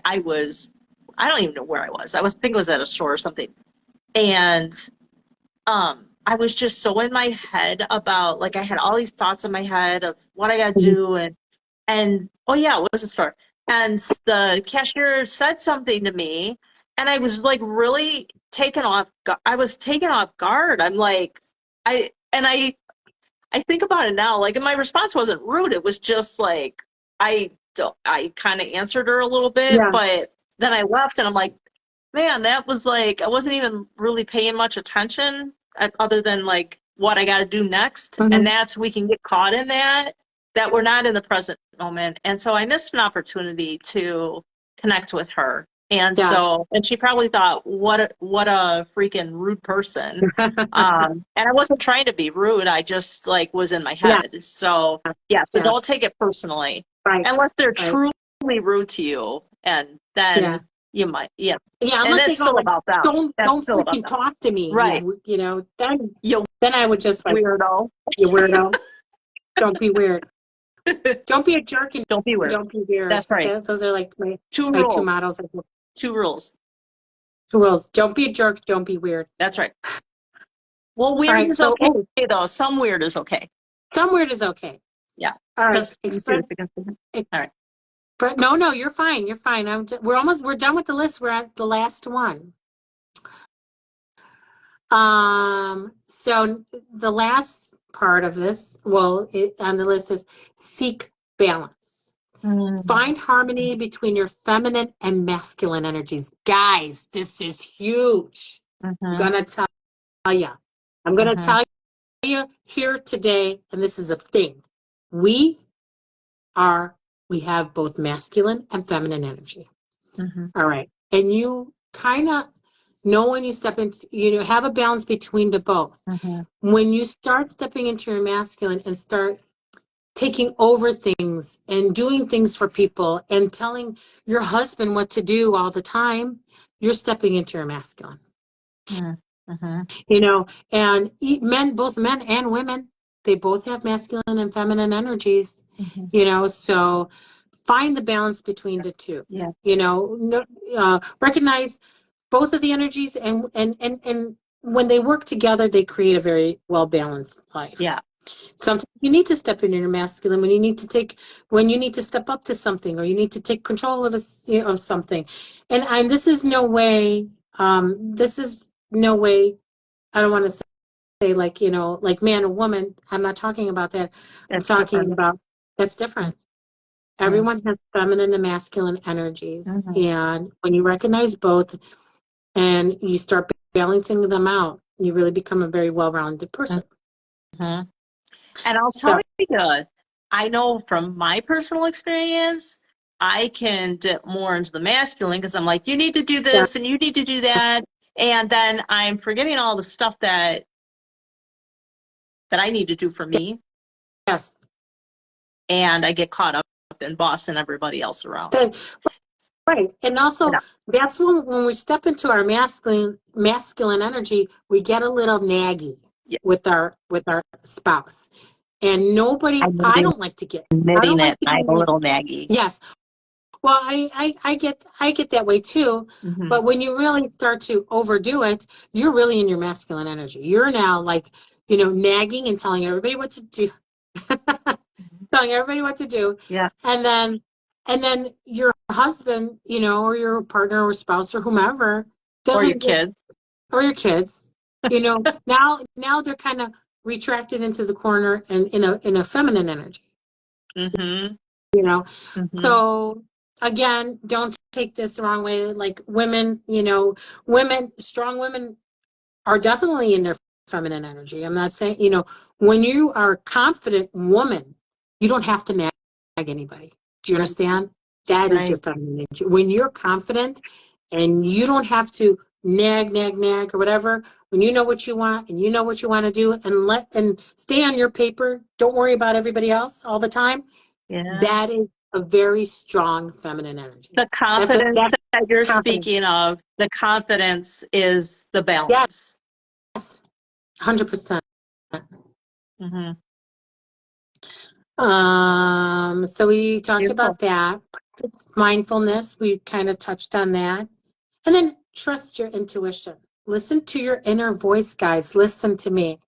I don't even know where I was. I think it was at a store or something. And I was just so in my head about, like, I had all these thoughts in my head of what I got to do. And oh yeah, it was a store. And the cashier said something to me, and I was like really taken off. I was taken off guard. I'm like, I think about it now, like, and my response wasn't rude. It was just like, I kind of answered her a little bit, Yeah. but then I left and I'm like, man, that was like, I wasn't even really paying much attention other than like what I got to do next. And that's, we can get caught in that we're not in the present moment. And so I missed an opportunity to connect with her. And Yeah. so, and she probably thought, what a freaking rude person. And I wasn't trying to be rude. I just like was in my Yeah. head. So yeah, so Yeah. don't take it personally Right. unless they're Right. truly rude to you. And then you might, Yeah, and unless they that's go still like, about them. don't That's still about freaking them. talk to me, Right. you know, You then I would just like, weirdo. you weirdo. Don't be weird. Don't be a jerk and Don't be weird. don't be weird. That's right. Those are like my Two two rules. models. Two rules. Two rules. Don't be a jerk. Don't be weird. That's right. Well, weird right, is so- okay though. Some weird is okay. Some weird is okay. Yeah. All right. Because you see what's against it. All right. But no, you're fine. You're fine. We're done with the list. We're at the last one. So the last part of this, on the list is seek balance. Find harmony between your feminine and masculine energies. Guys, this is huge. I'm gonna tell you. I'm gonna tell you here today, and this is a thing. We have both masculine and feminine energy. All right. And you kind of know when you step into, have a balance between the both. When you start stepping into your masculine and start taking over things and doing things for people and telling your husband what to do all the time, you're stepping into your masculine. And both men and women, they both have masculine and feminine energies, so find the balance between the two. Yeah. Recognize both of the energies, and when they work together, they create a very well-balanced life. Yeah. Sometimes you need to step into your masculine when you need to step up to something, or you need to take control of of something. And this is no way, I don't want to say like man and woman. I'm not talking about that. I'm talking about that's different. Everyone has feminine and masculine energies. And when you recognize both and you start balancing them out, you really become a very well-rounded person. And I'll tell you, I know from my personal experience, I can dip more into the masculine because I'm like, you need to do this and you need to do that. And then I'm forgetting all the stuff that I need to do for me. Yes. And I get caught up in bossing everybody else around. Right. And also, that's when we step into our masculine energy, we get a little naggy with our spouse. And I don't like to get admitting it. I'm a little naggy. Yes. Well, I get that way too. But when you really start to overdo it, you're really in your masculine energy. You're now like, nagging and telling everybody what to do. Telling everybody what to do. Yeah. And then your husband, or your partner or spouse or whomever doesn't. Or your kids. Now they're kind of retracted into the corner and in a feminine energy. So again, don't take this the wrong way. Like women, strong women are definitely in their feminine energy. I'm not saying, when you are a confident woman, you don't have to nag anybody. Do you understand? That is your feminine energy. When you're confident and you don't have to nag or whatever, when you know what you want and you know what you want to do, and stay on your paper, don't worry about everybody else all the time. That is a very strong feminine energy. The confidence that you're speaking of, the confidence is the balance. Yes, 100%. So we talked about that. Mindfulness, we kind of touched on that. And then trust your intuition. Listen to your inner voice, guys. Listen to me.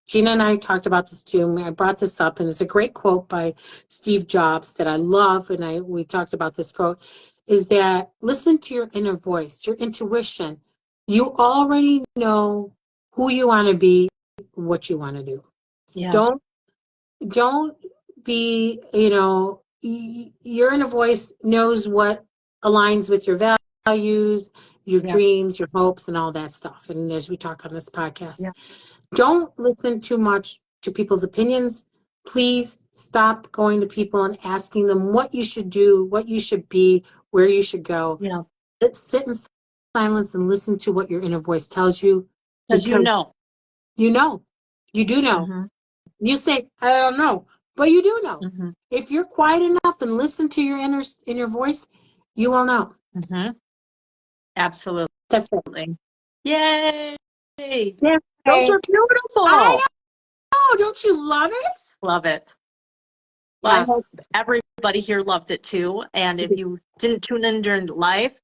Gina and I talked about this too. I brought this up, and there's a great quote by Steve Jobs that I love, and we talked about this quote, is that listen to your inner voice, your intuition. You already know who you want to be, what you want to do. Yeah. Don't be, your inner voice knows what aligns with your values, your dreams, your hopes, and all that stuff. And as we talk on this podcast, don't listen too much to people's opinions. Please stop going to people and asking them what you should do, what you should be, where you should go. Yeah. Sit in silence and listen to what your inner voice tells you. Because you know. You know. You do know. Mm-hmm. You say, I don't know, but you do know. Mm-hmm. If you're quiet enough and listen to your inner voice, you will know. Mm-hmm. Absolutely. That's it. Yay! Yay. Those are beautiful. I know. Don't you love it? Love it. Well, Yes. I hope everybody here loved it too. And if you didn't tune in during live,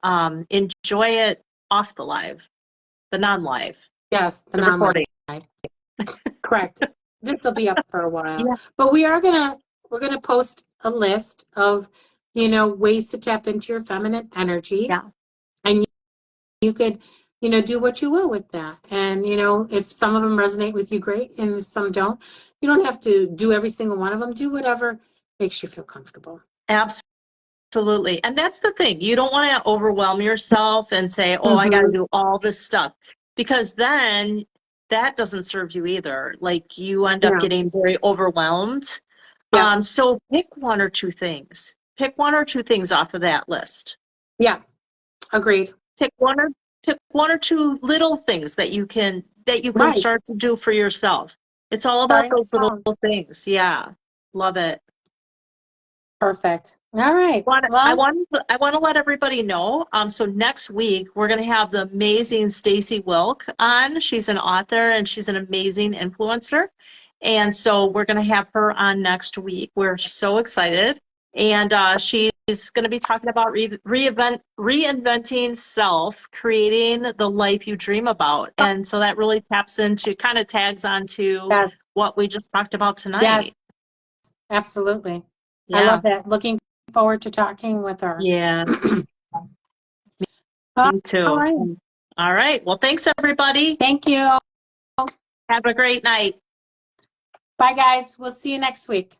enjoy it off the live, the non-live. Yes, the recording. Correct. This will be up for a while. Yeah. But we're gonna post a list of, ways to tap into your feminine energy. Yeah. And you could, do what you will with that. And, if some of them resonate with you, great. And if some don't, you don't have to do every single one of them. Do whatever makes you feel comfortable. Absolutely. And that's the thing. You don't want to overwhelm yourself and say, oh, I got to do all this stuff, because then that doesn't serve you either. Like, you end up getting very overwhelmed. Yeah. So pick one or two things. Pick one or two things off of that list. Yeah. Agreed. Pick one or two little things that you can Right. start to do for yourself. It's all about those little things. Yeah. Love it. Perfect. All right. I want to let everybody know. So next week we're going to have the amazing Stacy Wilk on. She's an author and she's an amazing influencer, and so we're going to have her on next week. We're so excited, and she's going to be talking about reinventing self, creating the life you dream about, and so that really tags onto what we just talked about tonight. Yes. Absolutely. Yeah. I love that. Looking forward to talking with her. Yeah. Me too. All right. Well, thanks, everybody. Thank you. Have a great night. Bye, guys. We'll see you next week.